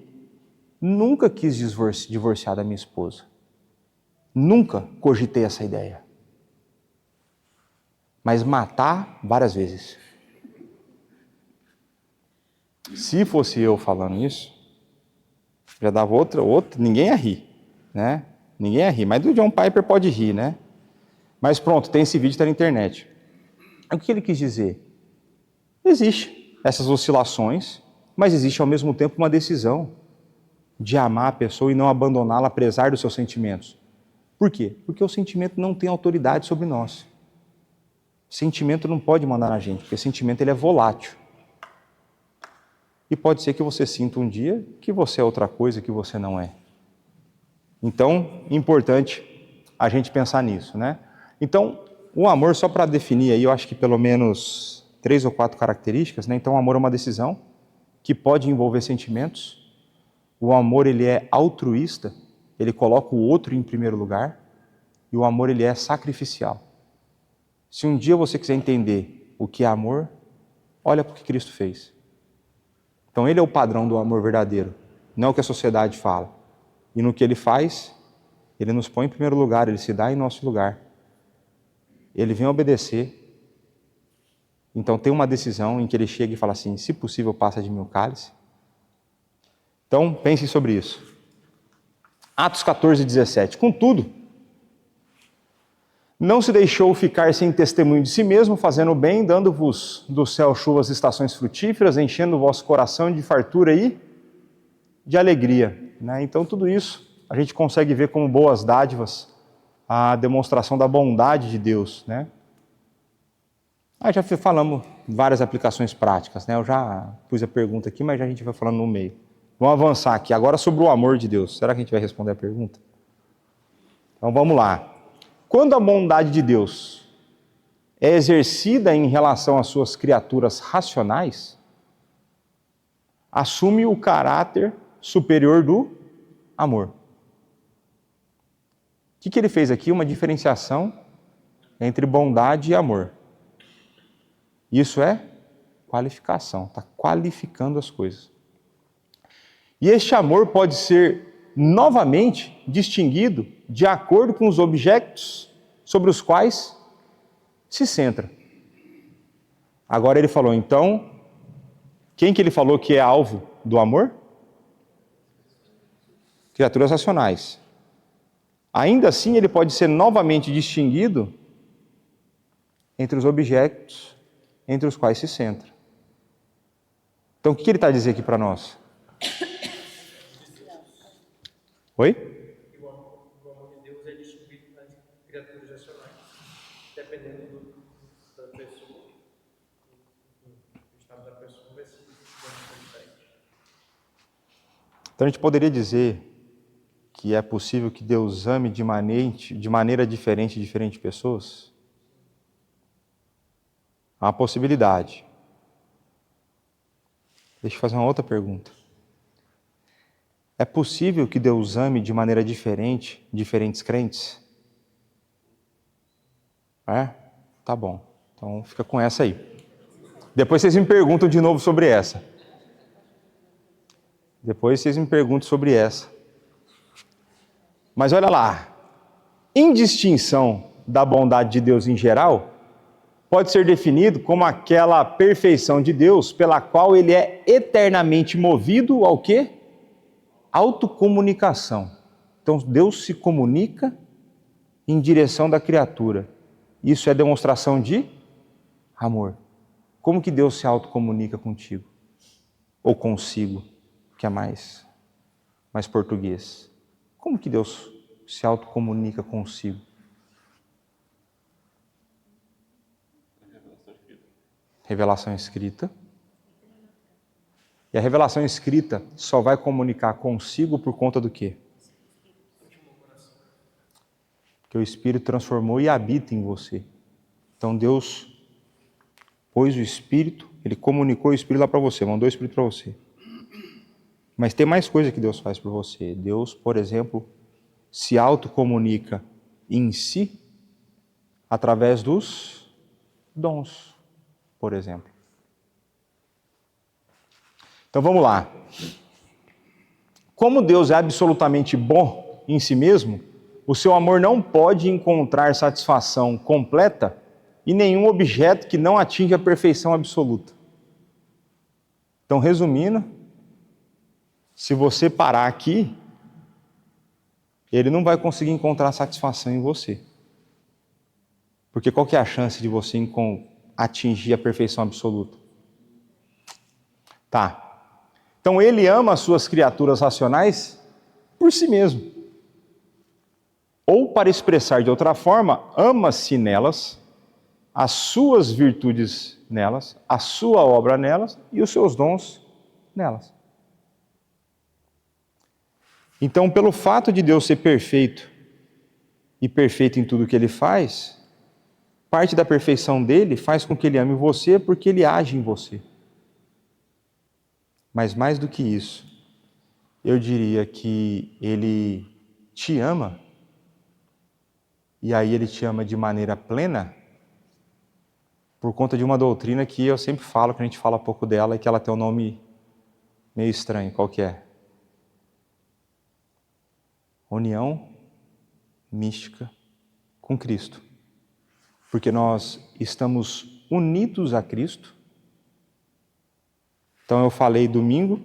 nunca quis divorciar da minha esposa. Nunca cogitei essa ideia. Mas matar, várias vezes. Se fosse eu falando isso, já dava outra, ninguém ia rir. né? Ninguém ia rir, mas do John Piper pode rir, né? Mas pronto, tem esse vídeo, está na internet. O que ele quis dizer? Existe essas oscilações, mas existe ao mesmo tempo uma decisão de amar a pessoa e não abandoná-la apesar dos seus sentimentos. Por quê? Porque o sentimento não tem autoridade sobre nós. Sentimento não pode mandar na gente, porque sentimento ele é volátil. E pode ser que você sinta um dia que você é outra coisa que você não é. Então, importante a gente pensar nisso, né? Então, o amor, só para definir aí, eu acho que pelo menos 3 ou 4 características, né? Então, o amor é uma decisão que pode envolver sentimentos. O amor, ele é altruísta, ele coloca o outro em primeiro lugar. E o amor, ele é sacrificial. Se um dia você quiser entender o que é amor, olha para o que Cristo fez. Então ele é o padrão do amor verdadeiro, não é o que a sociedade fala. E no que ele faz, ele nos põe em primeiro lugar, ele se dá em nosso lugar. Ele vem obedecer. Então tem uma decisão em que ele chega e fala assim, se possível, passa de mim o cálice. Então pense sobre isso. Atos 14, 17. Contudo, não se deixou ficar sem testemunho de si mesmo, fazendo o bem, dando-vos do céu chuvas e estações frutíferas, enchendo o vosso coração de fartura e de alegria. Né? Então tudo isso a gente consegue ver como boas dádivas a demonstração da bondade de Deus. Né? Já falamos várias aplicações práticas. Né? Eu já pus a pergunta aqui, mas já a gente vai falando no meio. Vamos avançar aqui. Agora sobre o amor de Deus. Será que a gente vai responder a pergunta? Então vamos lá. Quando a bondade de Deus é exercida em relação às suas criaturas racionais, assume o caráter superior do amor. O que ele fez aqui? Uma diferenciação entre bondade e amor. Isso é qualificação, está qualificando as coisas. E este amor pode ser novamente distinguido de acordo com os objetos sobre os quais se centra. Agora ele falou, então, quem que ele falou que é alvo do amor? Criaturas racionais. Ainda assim, ele pode ser novamente distinguido entre os objetos entre os quais se centra. Então, o que ele está a dizer aqui para nós? Oi? O amor de Deus é distribuído nas criaturas racionais, dependendo da pessoa, o estado da pessoa vai ser diferente. Então a gente poderia dizer que é possível que Deus ame de maneira diferente diferentes pessoas? Há uma possibilidade. Deixa eu fazer uma outra pergunta. É possível que Deus ame de maneira diferente diferentes crentes? É? Tá bom. Então fica com essa aí. Depois vocês me perguntam de novo sobre essa. Mas olha lá. Em distinção da bondade de Deus em geral, pode ser definido como aquela perfeição de Deus pela qual ele é eternamente movido ao quê? Autocomunicação. Então Deus se comunica em direção da criatura. Isso é demonstração de amor. Como que Deus se autocomunica contigo? Ou consigo, que é mais português. Como que Deus se autocomunica consigo? Revelação escrita. E a revelação escrita só vai comunicar consigo por conta do quê? Porque o Espírito transformou e habita em você. Então Deus pôs o Espírito, Ele comunicou o Espírito lá para você, mandou o Espírito para você. Mas tem mais coisa que Deus faz por você. Deus, por exemplo, se autocomunica em si através dos dons, por exemplo. Então vamos lá. Como Deus é absolutamente bom em si mesmo, o seu amor não pode encontrar satisfação completa em nenhum objeto que não atinja a perfeição absoluta. Então, resumindo, se você parar aqui, ele não vai conseguir encontrar satisfação em você. Porque qual que é a chance de você atingir a perfeição absoluta? Tá. Então ele ama as suas criaturas racionais por si mesmo. Ou, para expressar de outra forma, ama-se nelas, as suas virtudes nelas, a sua obra nelas e os seus dons nelas. Então, pelo fato de Deus ser perfeito e perfeito em tudo que ele faz, parte da perfeição dele faz com que ele ame você porque ele age em você. Mas mais do que isso, eu diria que ele te ama, e aí ele te ama de maneira plena, por conta de uma doutrina que eu sempre falo, que a gente fala pouco dela, e que ela tem um nome meio estranho. Qual que é? União mística com Cristo. Porque nós estamos unidos a Cristo. Então eu falei domingo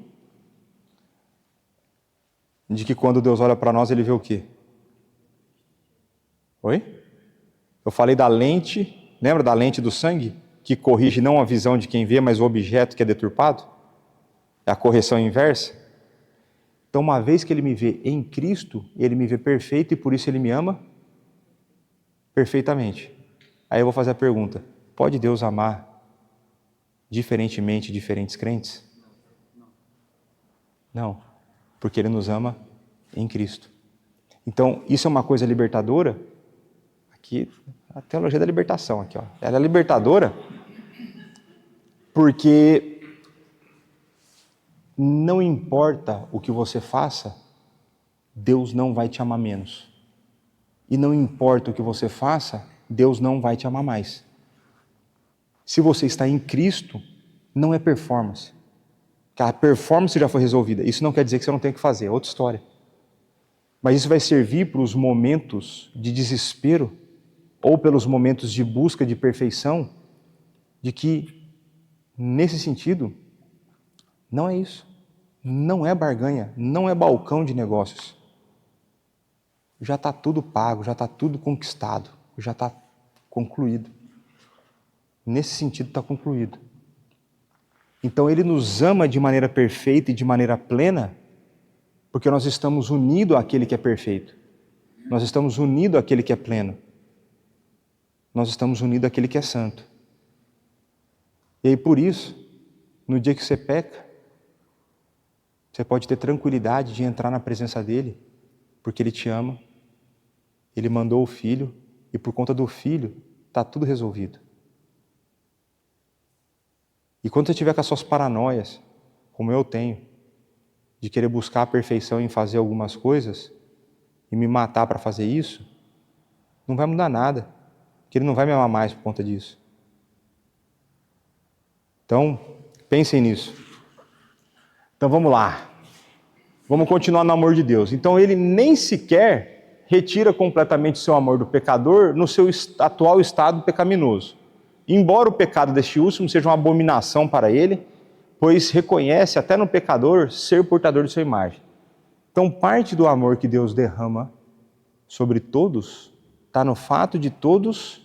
de que quando Deus olha para nós, ele vê o quê? Oi? Eu falei da lente, lembra da lente do sangue? Que corrige não a visão de quem vê, mas o objeto que é deturpado? É a correção inversa. Então, uma vez que ele me vê em Cristo, ele me vê perfeito e por isso ele me ama perfeitamente. Aí eu vou fazer a pergunta: pode Deus amar diferentemente diferentes crentes? Não, porque ele nos ama em Cristo. Então, isso é uma coisa libertadora. Aqui, a teologia da libertação, aqui, ó. Ela é libertadora porque não importa o que você faça, Deus não vai te amar menos. E não importa o que você faça, Deus não vai te amar mais. Se você está em Cristo, não é performance. A performance já foi resolvida. Isso não quer dizer que você não tem que fazer, é outra história. Mas isso vai servir para os momentos de desespero ou pelos momentos de busca de perfeição, de que, nesse sentido, não é isso. Não é barganha, não é balcão de negócios. Já está tudo pago, já está tudo conquistado, já está concluído. Nesse sentido está concluído. Então ele nos ama de maneira perfeita e de maneira plena, porque nós estamos unidos àquele que é perfeito. Nós estamos unidos àquele que é pleno. Nós estamos unidos àquele que é santo. E aí por isso, no dia que você peca, você pode ter tranquilidade de entrar na presença dele, porque ele te ama, ele mandou o Filho, e por conta do Filho, está tudo resolvido. E quando você tiver com as suas paranoias, como eu tenho, de querer buscar a perfeição em fazer algumas coisas, e me matar para fazer isso, não vai mudar nada, porque ele não vai me amar mais por conta disso. Então, pensem nisso. Então vamos lá. Vamos continuar no amor de Deus. Então ele nem sequer retira completamente o seu amor do pecador no seu atual estado pecaminoso. Embora o pecado deste último seja uma abominação para ele, pois reconhece até no pecador ser portador de sua imagem. Então parte do amor que Deus derrama sobre todos está no fato de todos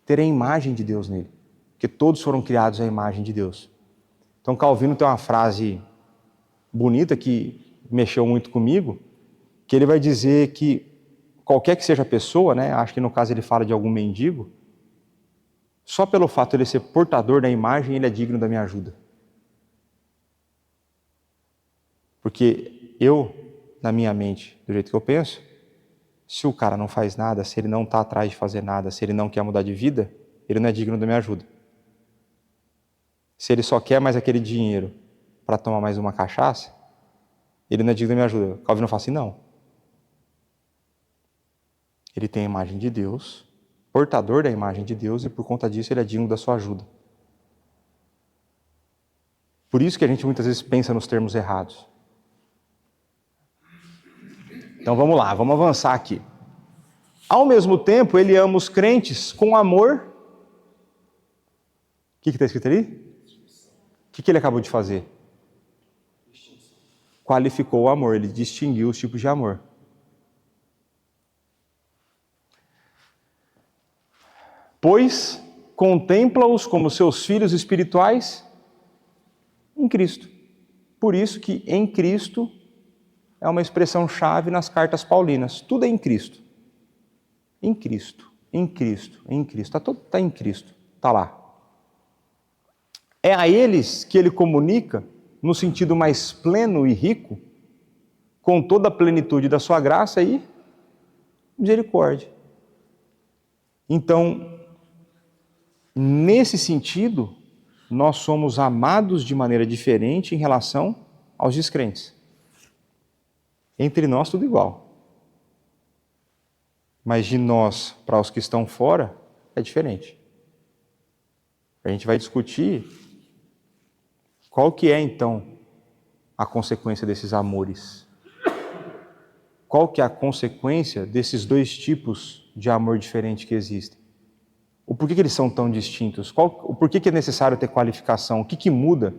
terem a imagem de Deus nele. Porque todos foram criados à imagem de Deus. Então Calvino tem uma frase bonita que mexeu muito comigo, que ele vai dizer que qualquer que seja a pessoa, né, acho que no caso ele fala de algum mendigo, só pelo fato de ele ser portador da imagem, ele é digno da minha ajuda. Porque eu, na minha mente, do jeito que eu penso, se o cara não faz nada, se ele não está atrás de fazer nada, se ele não quer mudar de vida, ele não é digno da minha ajuda. Se ele só quer mais aquele dinheiro para tomar mais uma cachaça, ele não é digno da minha ajuda. Calvino fala assim, não. Ele tem a imagem de Deus, portador da imagem de Deus, e por conta disso ele é digno da sua ajuda. Por isso que a gente muitas vezes pensa nos termos errados. Então vamos lá, vamos avançar aqui. Ao mesmo tempo, ele ama os crentes com amor. O que está escrito ali? O que ele acabou de fazer? Qualificou o amor, ele distinguiu os tipos de amor. pois contempla-os como seus filhos espirituais em Cristo. Por isso que em Cristo é uma expressão-chave nas cartas paulinas. Tudo é em Cristo. Em Cristo, em Cristo, em Cristo. Está em Cristo, está lá. É a eles que ele comunica, no sentido mais pleno e rico, com toda a plenitude da sua graça e misericórdia. Então, nesse sentido, nós somos amados de maneira diferente em relação aos descrentes. Entre nós, tudo igual. Mas de nós para os que estão fora, é diferente. A gente vai discutir qual que é, então, a consequência desses amores. Qual que é a consequência desses dois tipos de amor diferente que existem? O porquê que eles são tão distintos? O porquê que é necessário ter qualificação? O que muda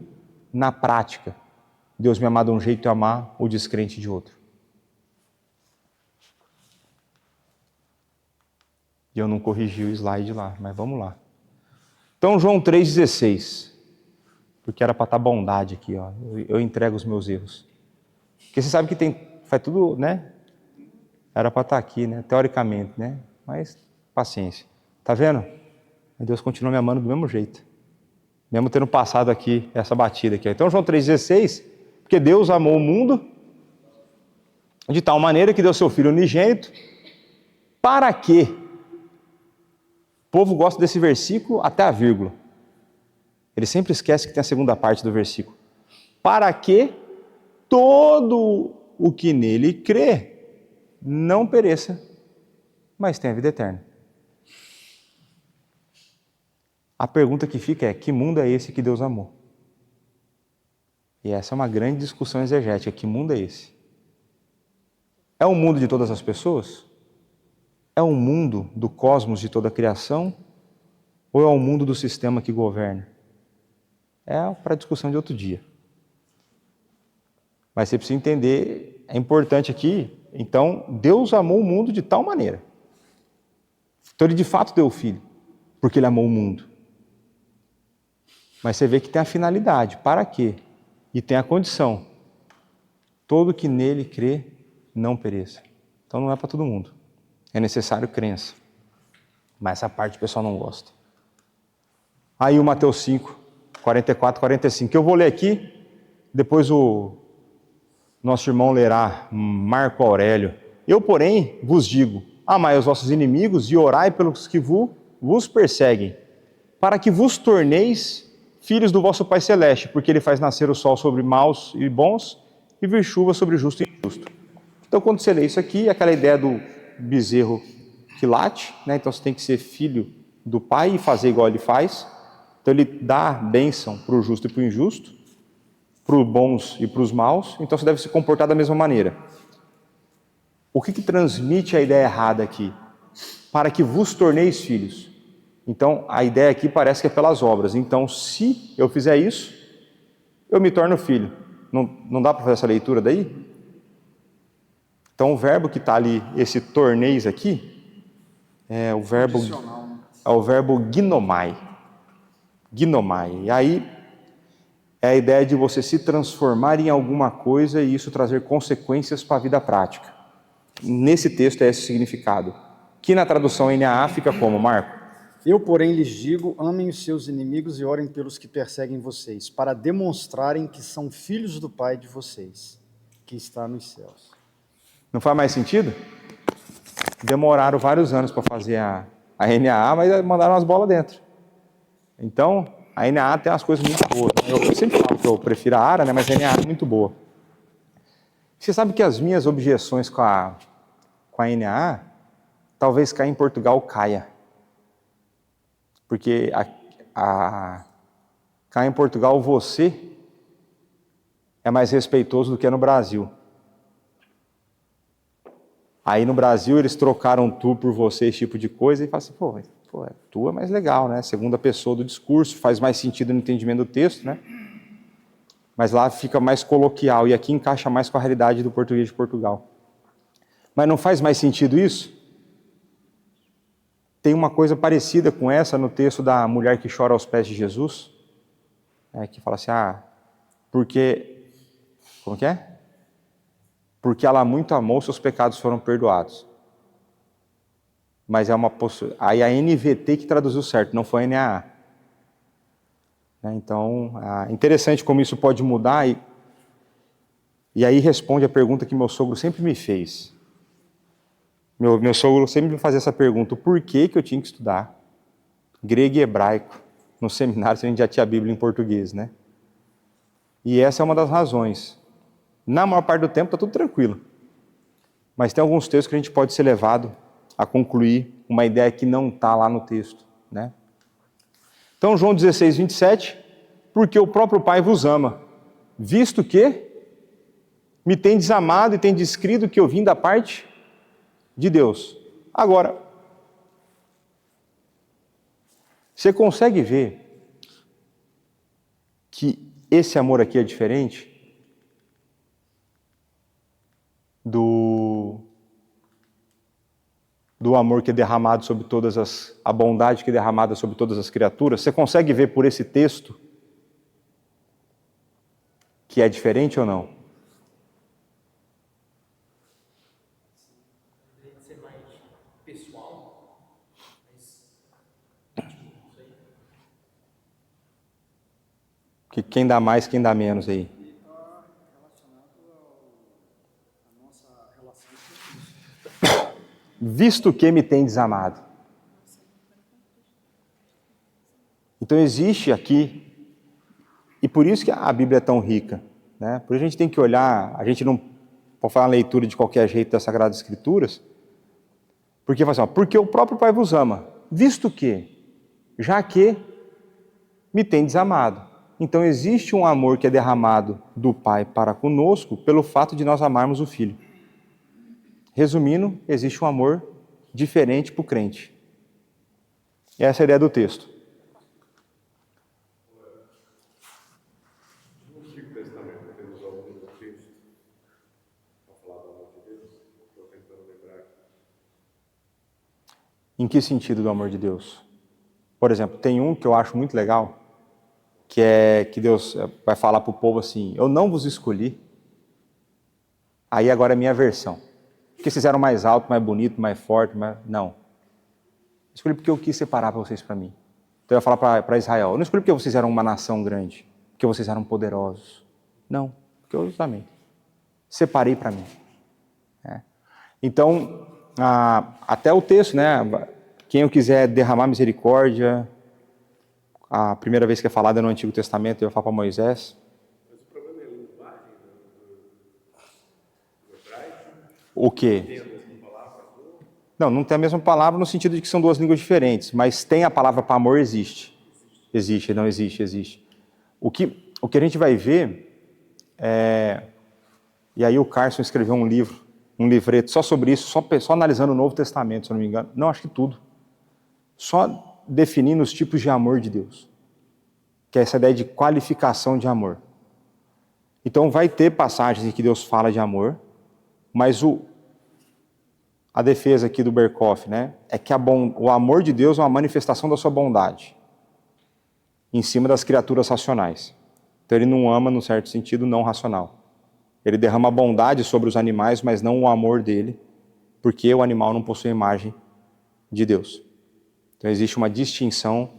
na prática? Deus me amar de um jeito e amar o descrente de outro. E eu não corrigi o slide lá, mas vamos lá. Então, João 3,16. Porque era para estar bondade aqui, ó. Eu entrego os meus erros. Porque você sabe que faz tudo, né? Era para estar aqui, né? Teoricamente, né? Mas, paciência. Tá vendo? Deus continua me amando do mesmo jeito. Mesmo tendo passado aqui, essa batida aqui. Então, João 3,16. Porque Deus amou o mundo de tal maneira que deu seu Filho unigênito. Para quê? O povo gosta desse versículo até a vírgula. Ele sempre esquece que tem a segunda parte do versículo. Para que todo o que nele crê não pereça, mas tenha vida eterna. A pergunta que fica é: que mundo é esse que Deus amou? E essa é uma grande discussão exegética. Que mundo é esse? É o mundo de todas as pessoas? É o mundo do cosmos de toda a criação? Ou é o mundo do sistema que governa? É para discussão de outro dia. Mas você precisa entender, é importante aqui, então, Deus amou o mundo de tal maneira. Então ele de fato deu o Filho, porque ele amou o mundo. Mas você vê que tem a finalidade, para quê? E tem a condição. Todo que nele crê, não pereça. Então não é para todo mundo. É necessário crença. Mas essa parte o pessoal não gosta. Aí o Mateus 5, 44, 45, que eu vou ler aqui, depois o nosso irmão lerá, Marco Aurélio. Eu, porém, vos digo, amai os vossos inimigos e orai pelos que vos perseguem, para que vos torneis filhos do vosso Pai Celeste, porque Ele faz nascer o sol sobre maus e bons e vir chuva sobre justo e injusto. Então, quando você lê isso aqui, aquela ideia do bezerro que late, né? Então você tem que ser filho do Pai e fazer igual Ele faz. Então ele dá bênção para o justo e para o injusto, para os bons e para os maus, então você deve se comportar da mesma maneira. O que transmite a ideia errada aqui? Para que vos torneis filhos. Então a ideia aqui parece que é pelas obras. Então se eu fizer isso, eu me torno filho. Não dá para fazer essa leitura daí? Então o verbo que está ali, esse torneis aqui, é o verbo ginomai. Ginomai. E aí é a ideia de você se transformar em alguma coisa e isso trazer consequências para a vida prática. Nesse texto é esse o significado. Que na tradução NAA fica como, Marco? Eu, porém, lhes digo, amem os seus inimigos e orem pelos que perseguem vocês, para demonstrarem que são filhos do Pai de vocês, que está nos céus. Não faz mais sentido? Demoraram vários anos para fazer a NAA, mas mandaram umas bolas dentro. Então, a NAA tem umas coisas muito boas. Eu sempre falo que eu prefiro a ARA, né? Mas a NAA é muito boa. Você sabe que as minhas objeções com a NAA, talvez cá em Portugal caia. Porque cá em Portugal você é mais respeitoso do que no Brasil. Aí no Brasil eles trocaram tu por você, esse tipo de coisa, e falam assim, pô, tu é mais legal, né? Segunda pessoa do discurso, faz mais sentido no entendimento do texto, né? Mas lá fica mais coloquial, e aqui encaixa mais com a realidade do português de Portugal. Mas não faz mais sentido isso? tem uma coisa parecida com essa no texto da mulher que chora aos pés de Jesus, que fala assim, porque, como que é? Porque ela muito amou, seus pecados foram perdoados. Mas é uma aí a NVT que traduziu certo, não foi a NAA. Então, interessante como isso pode mudar, e aí responde a pergunta que meu sogro sempre me fez. Meu sogro sempre me fazia essa pergunta, por que eu tinha que estudar grego e hebraico no seminário se a gente já tinha a Bíblia em português, né? E essa é uma das razões. Na maior parte do tempo está tudo tranquilo, mas tem alguns textos que a gente pode ser levado a concluir uma ideia que não está lá no texto, né? Então, João 16, 27, porque o próprio Pai vos ama, visto que me tendes amado e tendes crido que eu vim da parte de Deus. Agora, você consegue ver que esse amor aqui é diferente do amor que é derramado sobre a bondade que é derramada sobre todas as criaturas? Você consegue ver por esse texto que é diferente ou não? Deveria ser mais pessoal, mais íntimo, não sei. Que quem dá mais, quem dá menos aí? Está relacionado à nossa relação com Deus. Visto que me tendes amado. Então existe aqui, e por isso que a Bíblia é tão rica, né? Por isso a gente tem que olhar, a gente não pode fazer uma leitura de qualquer jeito das Sagradas Escrituras, porque fala assim, porque o próprio Pai vos ama, visto que, já que me tendes amado. Então existe um amor que é derramado do Pai para conosco pelo fato de nós amarmos o Filho. Resumindo, existe um amor diferente para o crente. Essa é a ideia do texto. No Antigo Testamento temos algum texto para falar do amor de Deus? Estou tentando lembrar aqui. Em que sentido do amor de Deus? Por exemplo, tem um que eu acho muito legal, que é que Deus vai falar para o povo assim, eu não vos escolhi, aí agora é minha versão. Porque vocês eram mais alto, mais bonito, mais forte, não. Escolhi porque eu quis separar vocês para mim. Então eu ia falar para Israel, eu não escolhi porque vocês eram uma nação grande, porque vocês eram poderosos. Não, porque eu os amei. Separei para mim. Então, até o texto, né? Quem eu quiser derramar misericórdia, a primeira vez que é falada no Antigo Testamento, eu falo para Moisés. Mas o problema é a linguagem do hebraico? O quê? Tem a mesma palavra? Não tem a mesma palavra no sentido de que são duas línguas diferentes, mas tem a palavra para amor, existe. Existe, não existe, existe. O que a gente vai ver e aí o Carson escreveu um livreto só sobre isso, só analisando o Novo Testamento, se eu não me engano. Não, acho que tudo. Só definindo os tipos de amor de Deus. Que é essa ideia de qualificação de amor. Então vai ter passagens em que Deus fala de amor, mas a defesa aqui do Berkoff, né, é que o amor de Deus é uma manifestação da sua bondade em cima das criaturas racionais. Então ele não ama, no certo sentido, não racional. Ele derrama bondade sobre os animais, mas não o amor dele, porque o animal não possui a imagem de Deus. Então existe uma distinção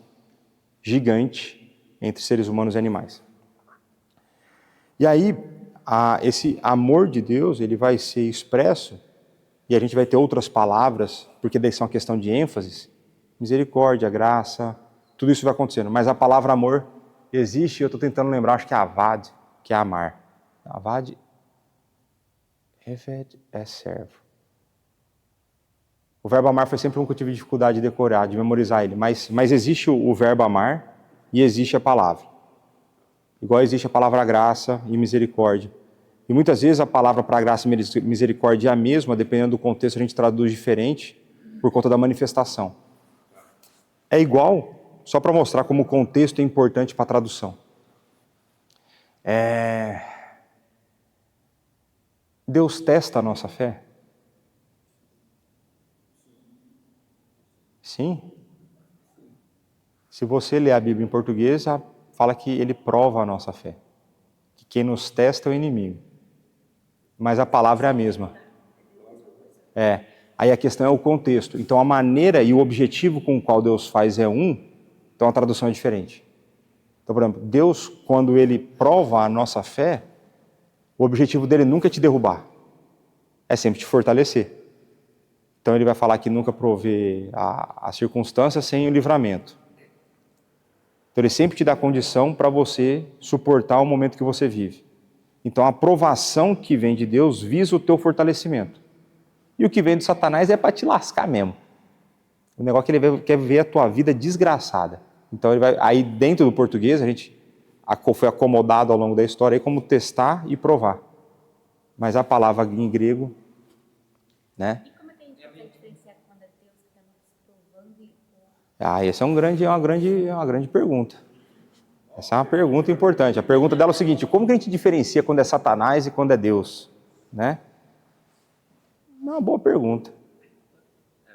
gigante entre seres humanos e animais. E aí, esse amor de Deus, ele vai ser expresso, e a gente vai ter outras palavras, porque daí são uma questão de ênfase, misericórdia, graça, tudo isso vai acontecendo. Mas a palavra amor existe, e eu estou tentando lembrar, acho que é avad, que é amar. Avad, Eved é servo. O verbo amar foi sempre um que eu tive dificuldade de decorar, de memorizar ele, mas existe o verbo amar e existe a palavra. Igual existe a palavra graça e misericórdia. E muitas vezes a palavra para graça e misericórdia é a mesma, dependendo do contexto a gente traduz diferente, por conta da manifestação. É igual, só para mostrar como o contexto é importante para a tradução. Deus testa a nossa fé? Sim? Se você ler a Bíblia em português, fala que ele prova a nossa fé. Que quem nos testa é o inimigo. Mas a palavra é a mesma. Aí a questão é o contexto. Então a maneira e o objetivo com o qual Deus faz é um, então a tradução é diferente. Então, por exemplo, Deus, quando Ele prova a nossa fé, o objetivo dele nunca é te derrubar. É sempre te fortalecer. Então Ele vai falar que nunca provê a circunstância sem o livramento. Então Ele sempre te dá condição para você suportar o momento que você vive. Então a provação que vem de Deus visa o teu fortalecimento. E o que vem de Satanás é para te lascar mesmo. O negócio que ele quer ver a tua vida desgraçada. Então ele vai, aí dentro do português a gente foi acomodado ao longo da história aí como testar e provar. Mas a palavra em grego, né? E como é que a gente consegue diferenciar quando é Deus que está nos provando e Essa é uma grande pergunta. Essa é uma pergunta importante. A pergunta dela é o seguinte: como que a gente diferencia quando é Satanás e quando é Deus? Né? É uma boa pergunta.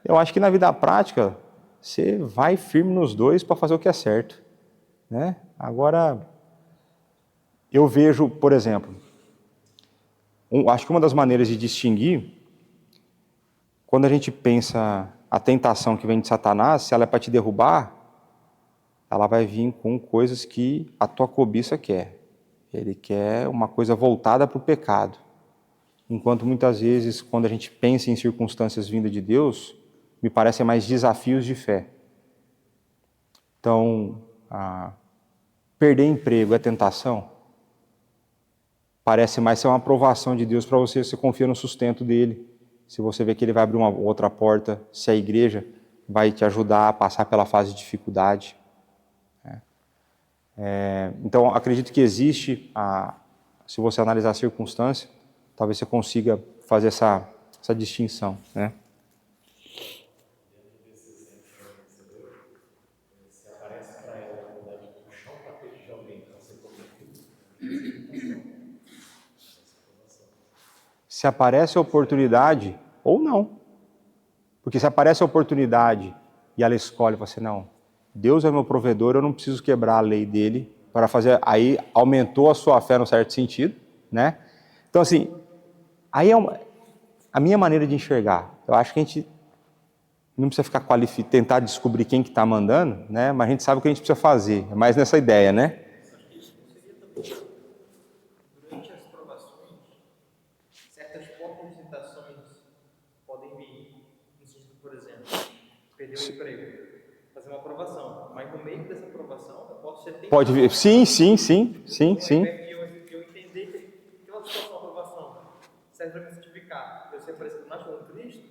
Eu acho que na vida prática, você vai firme nos dois para fazer o que é certo. Né? Agora, eu vejo, por exemplo, acho que uma das maneiras de distinguir, quando a gente pensa a tentação que vem de Satanás, se ela é para te derrubar, ela vai vir com coisas que a tua cobiça quer. Ele quer uma coisa voltada para o pecado. Enquanto muitas vezes, quando a gente pensa em circunstâncias vindas de Deus, me parecem mais desafios de fé. Então, perder emprego é tentação? Parece mais ser uma aprovação de Deus para você, você confia no sustento dele. Se você vê que ele vai abrir uma outra porta, se a igreja vai te ajudar a passar pela fase de dificuldade. Então, acredito que existe, se você analisar a circunstância, talvez você consiga fazer essa distinção, né? Se aparece para ela a oportunidade de puxar o tapete de alguém para ser prometido, Se aparece a oportunidade ou não. Porque se aparece a oportunidade e ela escolhe, você não, Deus é meu provedor, eu não preciso quebrar a lei dele para fazer, aí aumentou a sua fé no certo sentido, né? Então assim, aí é a minha maneira de enxergar. Eu acho que a gente não precisa ficar tentar descobrir quem que está mandando, né? Mas a gente sabe o que a gente precisa fazer, é mais nessa ideia, né? Durante as provações, certas formas de tentações podem vir, no sentido, por exemplo, perder o emprego, fazer uma aprovação, mas no meio dessa aprovação eu posso ser tentado. Pode vir, sim. Eu entender que aquela situação, aprovação, serve para me santificar, eu ser parecido mais com Cristo,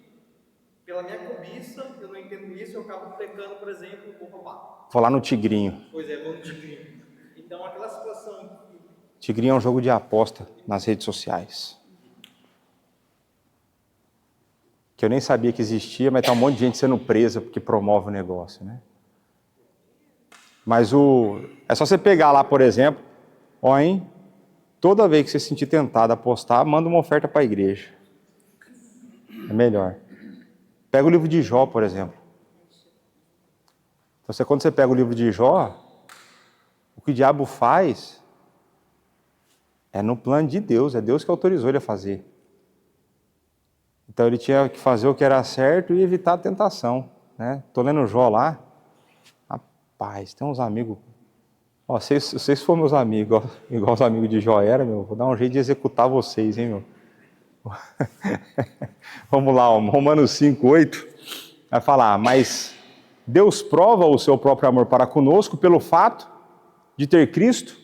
pela minha cobiça, eu não entendo isso, eu acabo pecando, por exemplo, vou roubar. Vou lá no Tigrinho. Pois é, vou no Tigrinho. Então, aquela situação... Tigrinho é um jogo de aposta nas redes sociais. Que eu nem sabia que existia, mas tá um monte de gente sendo presa porque promove o negócio, né? Mas é só você pegar lá, por exemplo, toda vez que você se sentir tentado a apostar, manda uma oferta para a igreja. É melhor. Pega o livro de Jó, por exemplo. Então, quando você pega o livro de Jó, o que o diabo faz é no plano de Deus, é Deus que autorizou ele a fazer. Então ele tinha que fazer o que era certo e evitar a tentação, né? Tô lendo Jó lá, rapaz, tem uns amigos, vocês foram meus amigos, igual os amigos de Jó era, vou dar um jeito de executar vocês, hein, meu. Vamos lá, Romanos 5:8, vai falar, mas Deus prova o seu próprio amor para conosco pelo fato de ter Cristo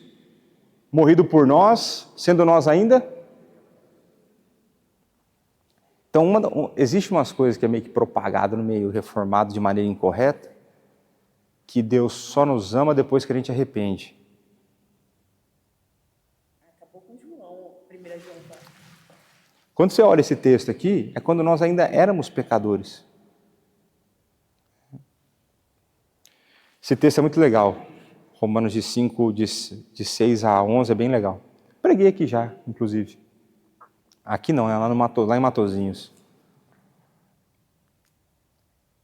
morrido por nós, sendo nós ainda. Então, existe umas coisas que é meio que propagado no meio reformado de maneira incorreta, que Deus só nos ama depois que a gente arrepende. Acabou com João, 1 João. Quando você olha esse texto aqui, é quando nós ainda éramos pecadores. Esse texto é muito legal. Romanos de 5, de 6 a 11, é bem legal. Preguei aqui já, inclusive. Aqui não, é lá em Matozinhos.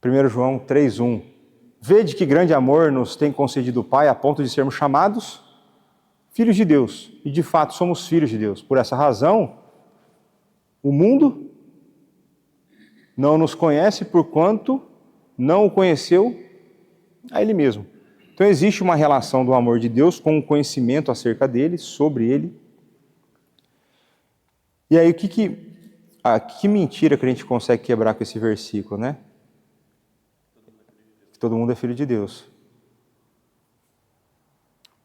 1 João 3,1. Vede que grande amor nos tem concedido o Pai, a ponto de sermos chamados filhos de Deus. E de fato somos filhos de Deus. Por essa razão, o mundo não nos conhece porquanto não o conheceu a Ele mesmo. Então existe uma relação do amor de Deus com o conhecimento acerca dele, sobre ele. E aí que mentira que a gente consegue quebrar com esse versículo, né? Que todo mundo é filho de Deus.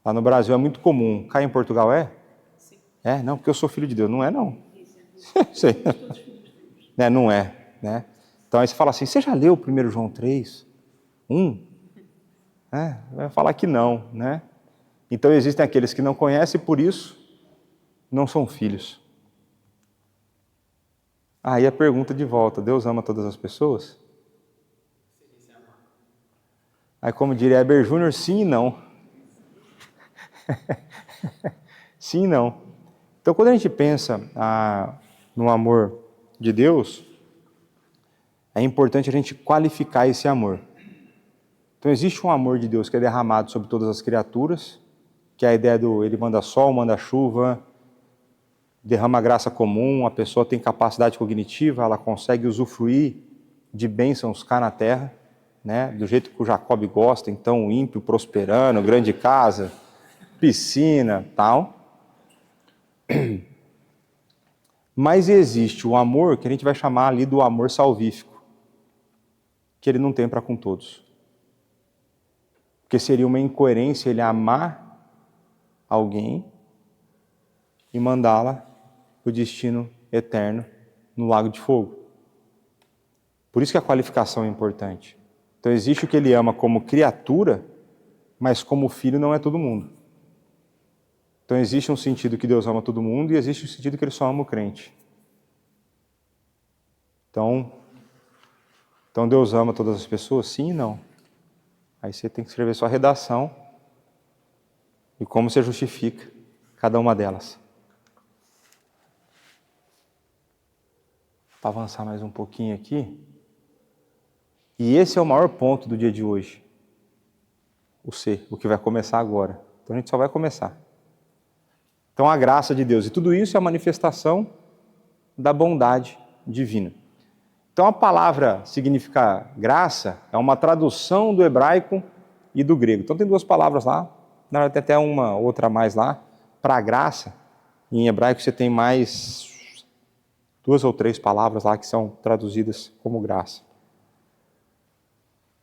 Lá no Brasil é muito comum. Cá em Portugal é? Sim. É? Não, porque eu sou filho de Deus. Não é, não. Sei. Né? Não é, né? Então aí você fala assim, você já leu 1 João 3, 1? Vai falar que não, né? Então existem aqueles que não conhecem e por isso não são filhos. Aí a pergunta de volta, Deus ama todas as pessoas? Aí como diria Heber Júnior, sim e não. Sim e não. Então quando a gente pensa no amor de Deus, é importante a gente qualificar esse amor. Então existe um amor de Deus que é derramado sobre todas as criaturas, que é a ideia do ele manda sol, manda chuva, derrama graça comum, a pessoa tem capacidade cognitiva, ela consegue usufruir de bênçãos cá na terra, né? Do jeito que o Jacob gosta, então o ímpio prosperando, grande casa, piscina, tal. Mas existe o amor que a gente vai chamar ali do amor salvífico, que ele não tem para com todos. Porque seria uma incoerência ele amar alguém e mandá-la para o destino eterno no lago de fogo. Por isso que a qualificação é importante. Então existe o que ele ama como criatura, mas como filho não é todo mundo. Então existe um sentido que Deus ama todo mundo e existe um sentido que ele só ama o crente. Então Deus ama todas as pessoas? Sim e não. Aí você tem que escrever sua redação e como você justifica cada uma delas. Para avançar mais um pouquinho aqui. E esse é o maior ponto do dia de hoje. O C, o que vai começar agora. Então a gente só vai começar. Então a graça de Deus. E tudo isso é a manifestação da bondade divina. Então a palavra significa graça, é uma tradução do hebraico e do grego. Então tem duas palavras lá, na verdade tem até uma outra a mais lá, para graça. Em hebraico você tem mais 2 ou 3 palavras lá que são traduzidas como graça.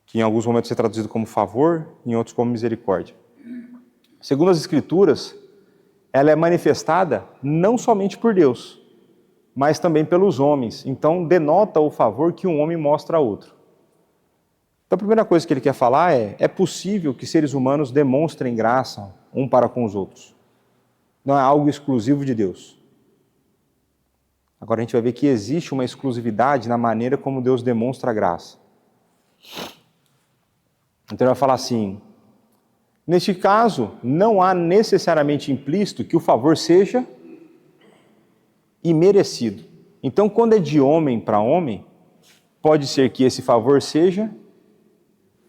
Que em alguns momentos é traduzido como favor, em outros como misericórdia. Segundo as Escrituras, ela é manifestada não somente por Deus, mas também pelos homens. Então, denota o favor que um homem mostra a outro. Então, a primeira coisa que ele quer falar é possível que seres humanos demonstrem graça um para com os outros. Não é algo exclusivo de Deus. Agora a gente vai ver que existe uma exclusividade na maneira como Deus demonstra a graça. Então ele vai falar assim, neste caso, não há necessariamente implícito que o favor seja imerecido. Então, quando é de homem para homem, pode ser que esse favor seja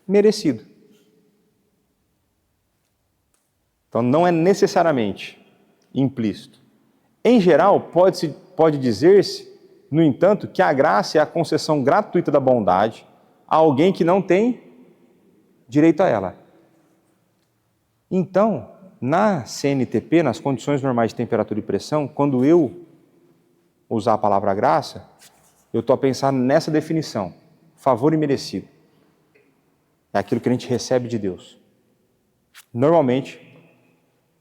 merecido. Então, não é necessariamente implícito. Em geral, pode dizer-se, no entanto, que a graça é a concessão gratuita da bondade a alguém que não tem direito a ela. Então, na CNTP, nas condições normais de temperatura e pressão, quando eu usar a palavra graça, eu estou a pensar nessa definição, favor imerecido. É aquilo que a gente recebe de Deus. Normalmente,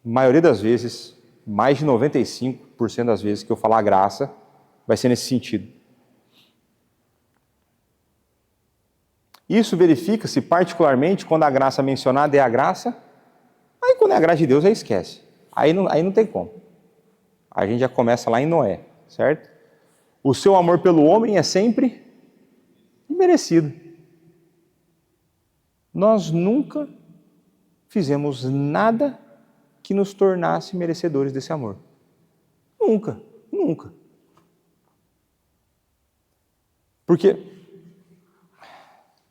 maioria das vezes, mais de 95% das vezes que eu falar graça, vai ser nesse sentido. Isso verifica-se particularmente quando a graça mencionada é a graça. Aí quando é a graça de Deus, aí esquece. Aí não tem como. A gente já começa lá em Noé, certo? O seu amor pelo homem é sempre imerecido. Nós nunca fizemos nada que nos tornasse merecedores desse amor. Nunca, nunca. Porque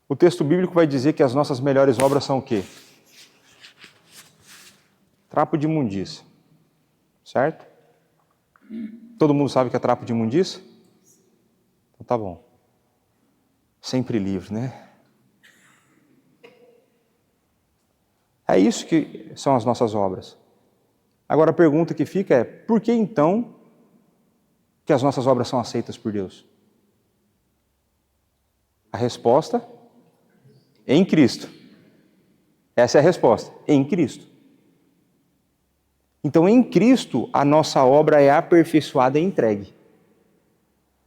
O texto bíblico vai dizer que as nossas melhores obras são o quê? Trapo de imundícia. Certo? Todo mundo sabe que é trapo de imundícia? Então tá bom. Sempre livre, né? É isso que são as nossas obras. Agora a pergunta que fica é, por que então que as nossas obras são aceitas por Deus? A resposta? Em Cristo. Essa é a resposta. Em Cristo. Então, em Cristo, a nossa obra é aperfeiçoada e entregue.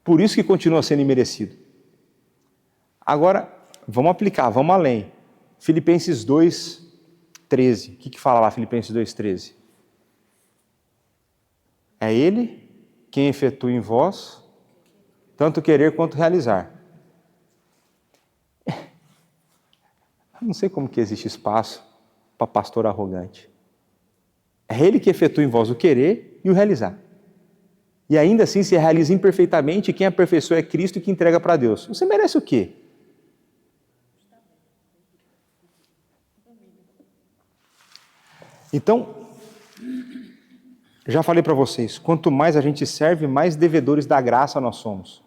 Por isso que continua sendo imerecido. Agora, vamos aplicar, vamos além. Filipenses 2:13. O que fala lá, Filipenses 2:13? É Ele quem efetua em vós, tanto querer quanto realizar. Não sei como que existe espaço para pastor arrogante. É Ele que efetua em vós o querer e o realizar. E ainda assim se realiza imperfeitamente, e quem aperfeiçoa é Cristo e que entrega para Deus. Você merece o quê? Então, já falei para vocês, quanto mais a gente serve, mais devedores da graça nós somos.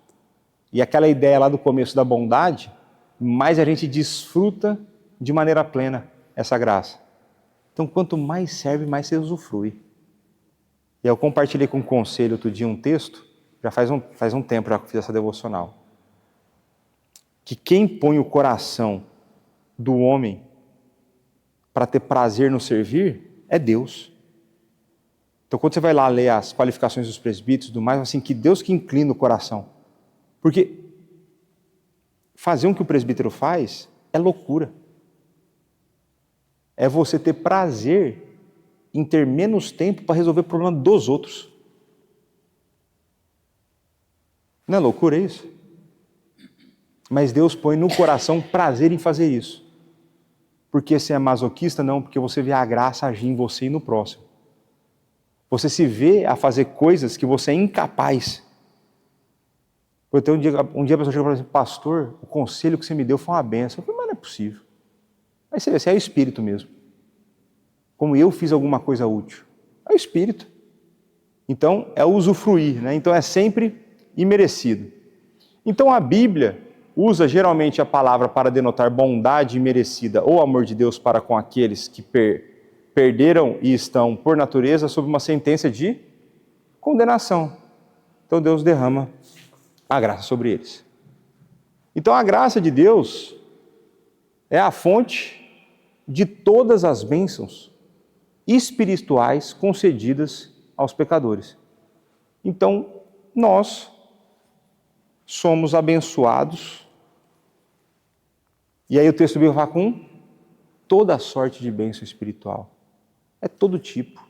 E aquela ideia lá do começo da bondade, mais a gente desfruta de maneira plena essa graça. Então, quanto mais serve, mais você usufrui. E eu compartilhei com o conselho outro dia um texto, já faz um tempo já que eu fiz essa devocional, que quem põe o coração do homem para ter prazer no servir é Deus. Então, quando você vai lá ler as qualificações dos presbíteros e do mais, assim, que Deus que inclina o coração. Porque fazer o que o presbítero faz é loucura. É você ter prazer em ter menos tempo para resolver o problema dos outros. Não é loucura isso? Mas Deus põe no coração prazer em fazer isso. Porque você é masoquista? Não, porque você vê a graça agir em você e no próximo. Você se vê a fazer coisas que você é incapaz. Um dia a pessoa chega e fala assim, pastor, o conselho que você me deu foi uma benção. Eu falei, mas não é possível. Aí você vê, você é o Espírito mesmo. Como eu fiz alguma coisa útil. É o Espírito. Então, é usufruir, né? Então, é sempre imerecido. Então, a Bíblia usa geralmente a palavra para denotar bondade imerecida ou amor de Deus para com aqueles que perderam e estão, por natureza, sob uma sentença de condenação. Então, Deus derrama a graça sobre eles. Então, a graça de Deus é a fonte de todas as bênçãos espirituais concedidas aos pecadores. Então, nós somos abençoados, e aí o texto bíblico fala com toda sorte de bênção espiritual. É todo tipo.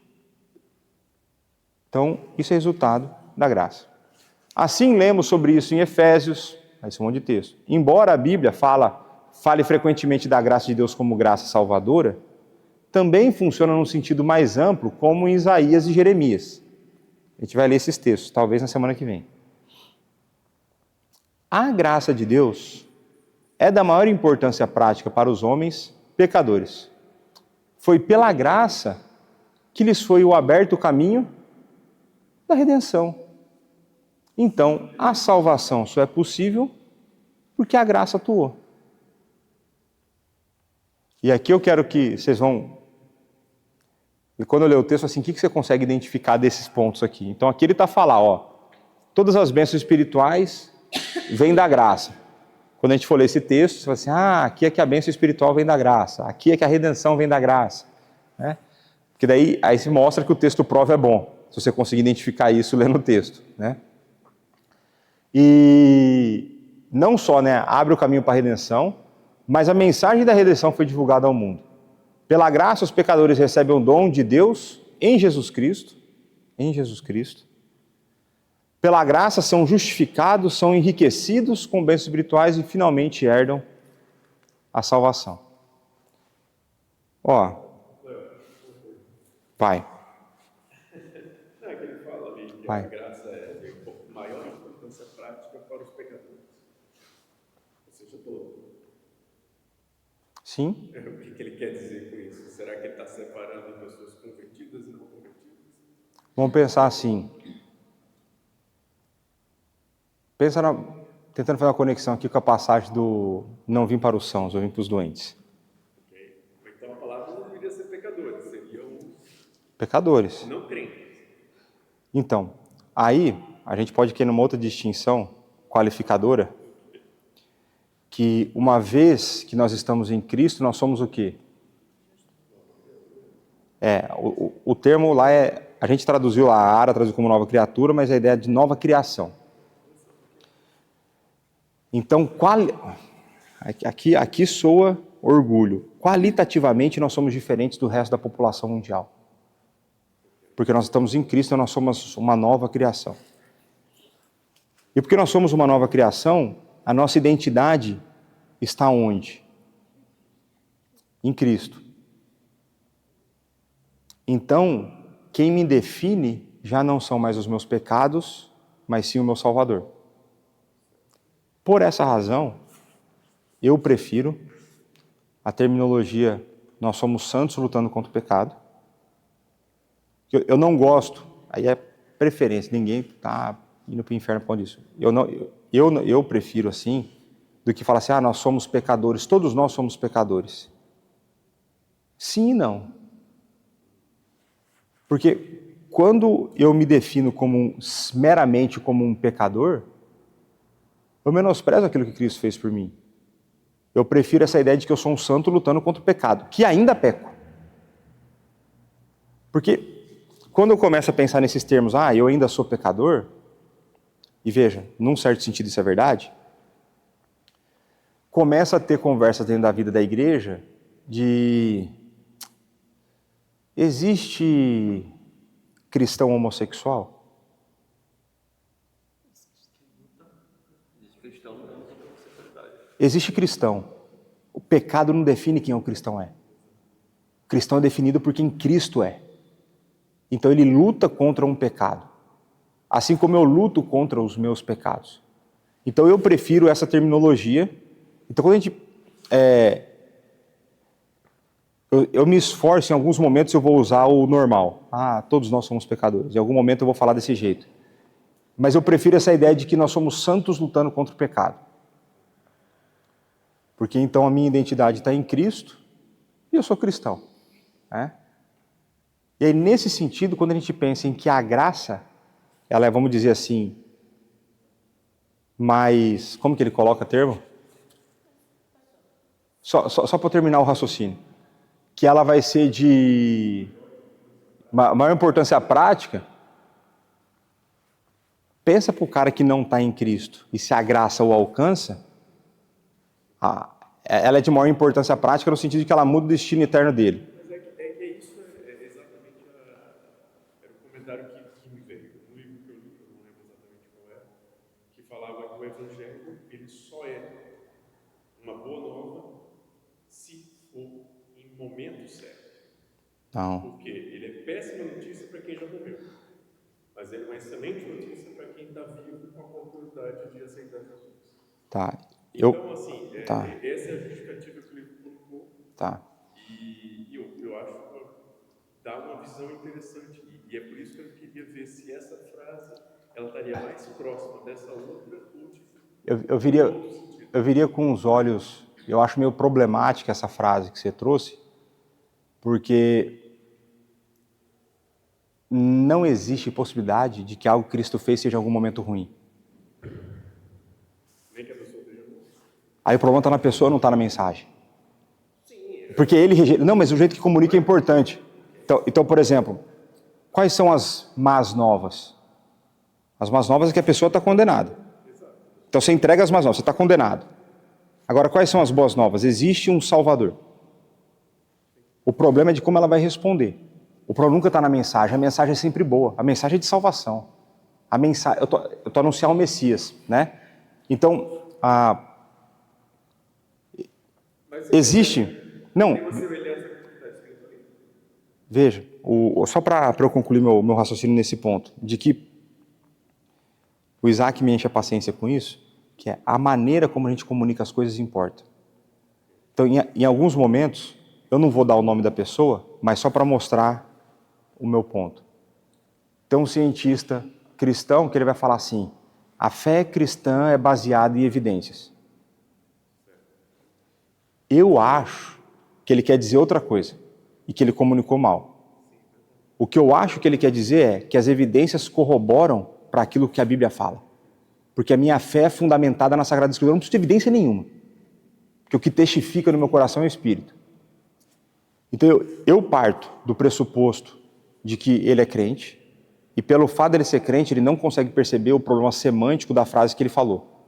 Então, isso é resultado da graça. Assim, lemos sobre isso em Efésios, esse monte de texto. Embora a Bíblia fale frequentemente da graça de Deus como graça salvadora, também funciona num sentido mais amplo, como em Isaías e Jeremias. A gente vai ler esses textos, talvez na semana que vem. A graça de Deus é da maior importância prática para os homens pecadores. Foi pela graça que lhes foi o aberto caminho da redenção. Então, a salvação só é possível porque a graça atuou. E aqui eu quero que vocês vão... E quando eu ler o texto, assim, o que você consegue identificar desses pontos aqui? Então, aqui ele está falando, todas as bênçãos espirituais vêm da graça. Quando a gente for ler esse texto, você vai assim, aqui é que a bênção espiritual vem da graça, aqui é que a redenção vem da graça. Né? Porque daí aí se mostra que o texto prova é bom, se você conseguir identificar isso lendo o texto. Né? E não só abre o caminho para a redenção, mas a mensagem da redenção foi divulgada ao mundo. Pela graça, os pecadores recebem o dom de Deus em Jesus Cristo. Em Jesus Cristo. Pela graça, são justificados, são enriquecidos com bênçãos espirituais e finalmente herdam a salvação. Pai. Não, é que ele fala ali que Pai. a graça é de maior importância prática para os pecadores. Ou seja, todo. Sim. O que ele quer dizer com isso? Será que ele está separando pessoas convertidas e não convertidas? Vamos pensar assim. Tentando fazer uma conexão aqui com a passagem do não vim para os sãos, eu vim para os doentes. Okay. Então a palavra não deveria ser pecadores, seriam Pecadores. não crentes. Então, aí a gente pode ter uma outra distinção qualificadora, que uma vez que nós estamos em Cristo, nós somos o quê? O termo lá a gente traduziu lá, a Ara traduziu como nova criatura, mas a ideia é de nova criação. Então, aqui soa orgulho. Qualitativamente, nós somos diferentes do resto da população mundial. Porque nós estamos em Cristo, nós somos uma nova criação. E porque nós somos uma nova criação, a nossa identidade está onde? Em Cristo. Então, quem me define já não são mais os meus pecados, mas sim o meu Salvador. Por essa razão, eu prefiro a terminologia nós somos santos lutando contra o pecado. Eu não gosto, aí é preferência, ninguém está indo para o inferno por causa disso. Eu prefiro assim, do que falar assim, nós somos pecadores, todos nós somos pecadores. Sim e não. Porque quando eu me defino meramente como um pecador, eu menosprezo aquilo que Cristo fez por mim. Eu prefiro essa ideia de que eu sou um santo lutando contra o pecado, que ainda peco. Porque quando eu começo a pensar nesses termos, eu ainda sou pecador, e veja, num certo sentido isso é verdade, começa a ter conversas dentro da vida da igreja de... Existe cristão homossexual? Existe cristão. O pecado não define quem o cristão é. O cristão é definido por quem Cristo é. Então ele luta contra um pecado. Assim como eu luto contra os meus pecados. Então eu prefiro essa terminologia. Então quando a gente... Eu me esforço, em alguns momentos eu vou usar o normal. Todos nós somos pecadores. Em algum momento eu vou falar desse jeito. Mas eu prefiro essa ideia de que nós somos santos lutando contra o pecado. Porque então a minha identidade está em Cristo e eu sou cristão. E aí nesse sentido, quando a gente pensa em que a graça, ela é, vamos dizer assim, mais... Como que ele coloca o termo? Só para terminar o raciocínio. Que ela vai ser de maior importância prática, pensa para o cara que não está em Cristo e se a graça o alcança, ela é de maior importância prática no sentido de que ela muda o destino eterno dele. Mas é isso é exatamente era o comentário que me veio. No livro que eu li, eu não lembro exatamente qual era, que falava que o Evangelho ele só é uma boa nova se for em momento certo. Não. Porque ele é péssima notícia para quem já morreu, mas ele é uma excelente notícia para quem está vivo com a oportunidade de aceitar Jesus. Tá. Então, assim, Tá. essa é a justificativa que o livro colocou. Tá. E eu acho que dá uma visão interessante. E é por isso que eu queria ver se essa frase ela estaria mais próxima dessa outra ou de Eu viria com os olhos... Eu acho meio problemática essa frase que você trouxe, porque não existe possibilidade de que algo que Cristo fez seja em algum momento ruim. nem que a pessoa esteja morta. Aí o problema está na pessoa, não está na mensagem. Porque ele rejeita... Não, mas o jeito que comunica é importante. Então, por exemplo, quais são as más novas? As más novas é que a pessoa está condenada. Então você entrega as más novas, você está condenado. Agora, quais são as boas novas? Existe um Salvador. O problema é de como ela vai responder. O problema nunca está na mensagem. A mensagem é sempre boa. A mensagem é de salvação. Eu tô anunciando o Messias, né? Então, existe... Não. Veja, só para eu concluir meu raciocínio nesse ponto, de que o Isaac me enche a paciência com isso, que é a maneira como a gente comunica as coisas importa. Então, em alguns momentos, eu não vou dar o nome da pessoa, mas só para mostrar o meu ponto. Então, um cientista cristão, que ele vai falar assim, a fé cristã é baseada em evidências. Eu acho que ele quer dizer outra coisa e que ele comunicou mal. O que eu acho que ele quer dizer é que as evidências corroboram para aquilo que a Bíblia fala. Porque a minha fé é fundamentada na Sagrada Escritura, eu não preciso de evidência nenhuma. Porque o que testifica no meu coração é o Espírito. Então eu parto do pressuposto de que ele é crente, e pelo fato dele ser crente, ele não consegue perceber o problema semântico da frase que ele falou.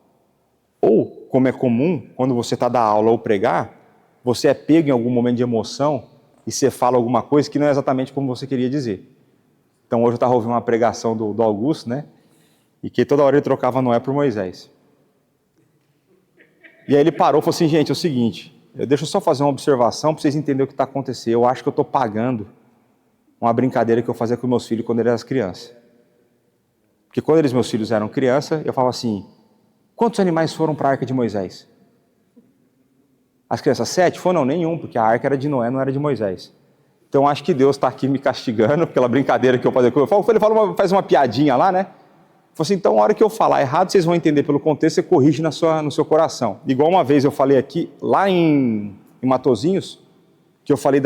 Ou, como é comum, quando você está da aula ou pregar, você é pego em algum momento de emoção e você fala alguma coisa que não é exatamente como você queria dizer. Então hoje eu estava ouvindo uma pregação do Augusto, né? E que toda hora ele trocava Noé por Moisés. E aí ele parou e falou assim, gente, é o seguinte, deixa eu só fazer uma observação para vocês entenderem o que está acontecendo. Eu acho que eu estou pagando uma brincadeira que eu fazia com meus filhos quando eles eram crianças. Porque quando meus filhos eram crianças, eu falava assim, quantos animais foram para a Arca de Moisés? As crianças, 7? Foram não, nenhum, porque a Arca era de Noé, não era de Moisés. Então acho que Deus está aqui me castigando pela brincadeira que eu fazia com ele. Ele faz uma piadinha lá, né? Falei assim, então a hora que eu falar errado, vocês vão entender pelo contexto, você corrige no seu coração. Igual uma vez eu falei aqui, lá em Matozinhos, que eu falei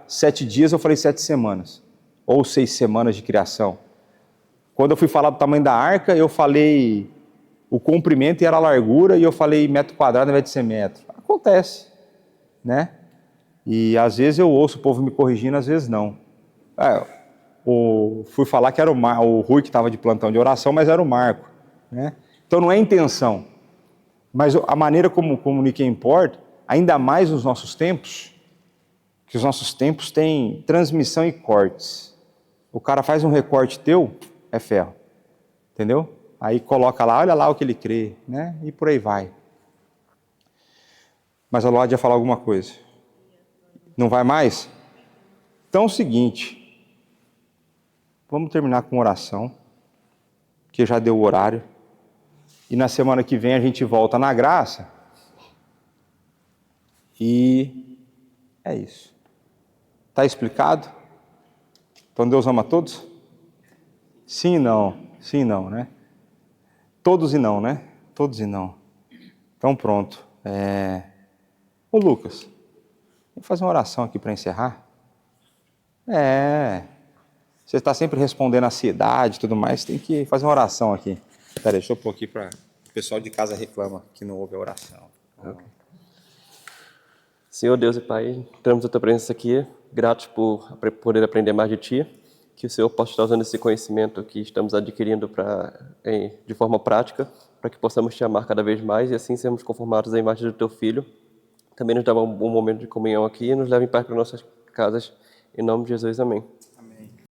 7 dias, eu falei 7 semanas. Ou 6 semanas de criação. Quando eu fui falar do tamanho da arca, eu falei o comprimento e era a largura, e eu falei metro quadrado ao invés de ser metro. Acontece, né? E às vezes eu ouço o povo me corrigindo, às vezes não. Fui falar que era o Rui que estava de plantão de oração, mas era o Marco, né? Então não é intenção, mas a maneira como comunica importa, ainda mais nos nossos tempos, que os nossos tempos têm transmissão e cortes. O cara faz um recorte teu, é ferro, entendeu? Aí coloca lá, olha lá o que ele crê, né? E por aí vai. Mas a Load ia falar alguma coisa. Não vai mais? Então é o seguinte, vamos terminar com oração, que já deu o horário, e na semana que vem a gente volta na graça, e é isso. Está explicado? Então Deus ama todos? Sim e não, né? Todos e não, né? Todos e não. Então pronto. Ô Lucas, vou fazer uma oração aqui para encerrar. Você está sempre respondendo a cidade e tudo mais, tem que fazer uma oração aqui. Peraí, deixa eu pôr aqui para o pessoal de casa reclama que não ouve a oração. Okay. Senhor Deus e Pai, entramos na Tua presença aqui, gratos por poder aprender mais de Ti, que o Senhor possa estar usando esse conhecimento que estamos adquirindo de forma prática, para que possamos Te amar cada vez mais e assim sermos conformados à imagem do Teu Filho. Também nos dá um bom momento de comunhão aqui e nos leve em paz para nossas casas. Em nome de Jesus, amém.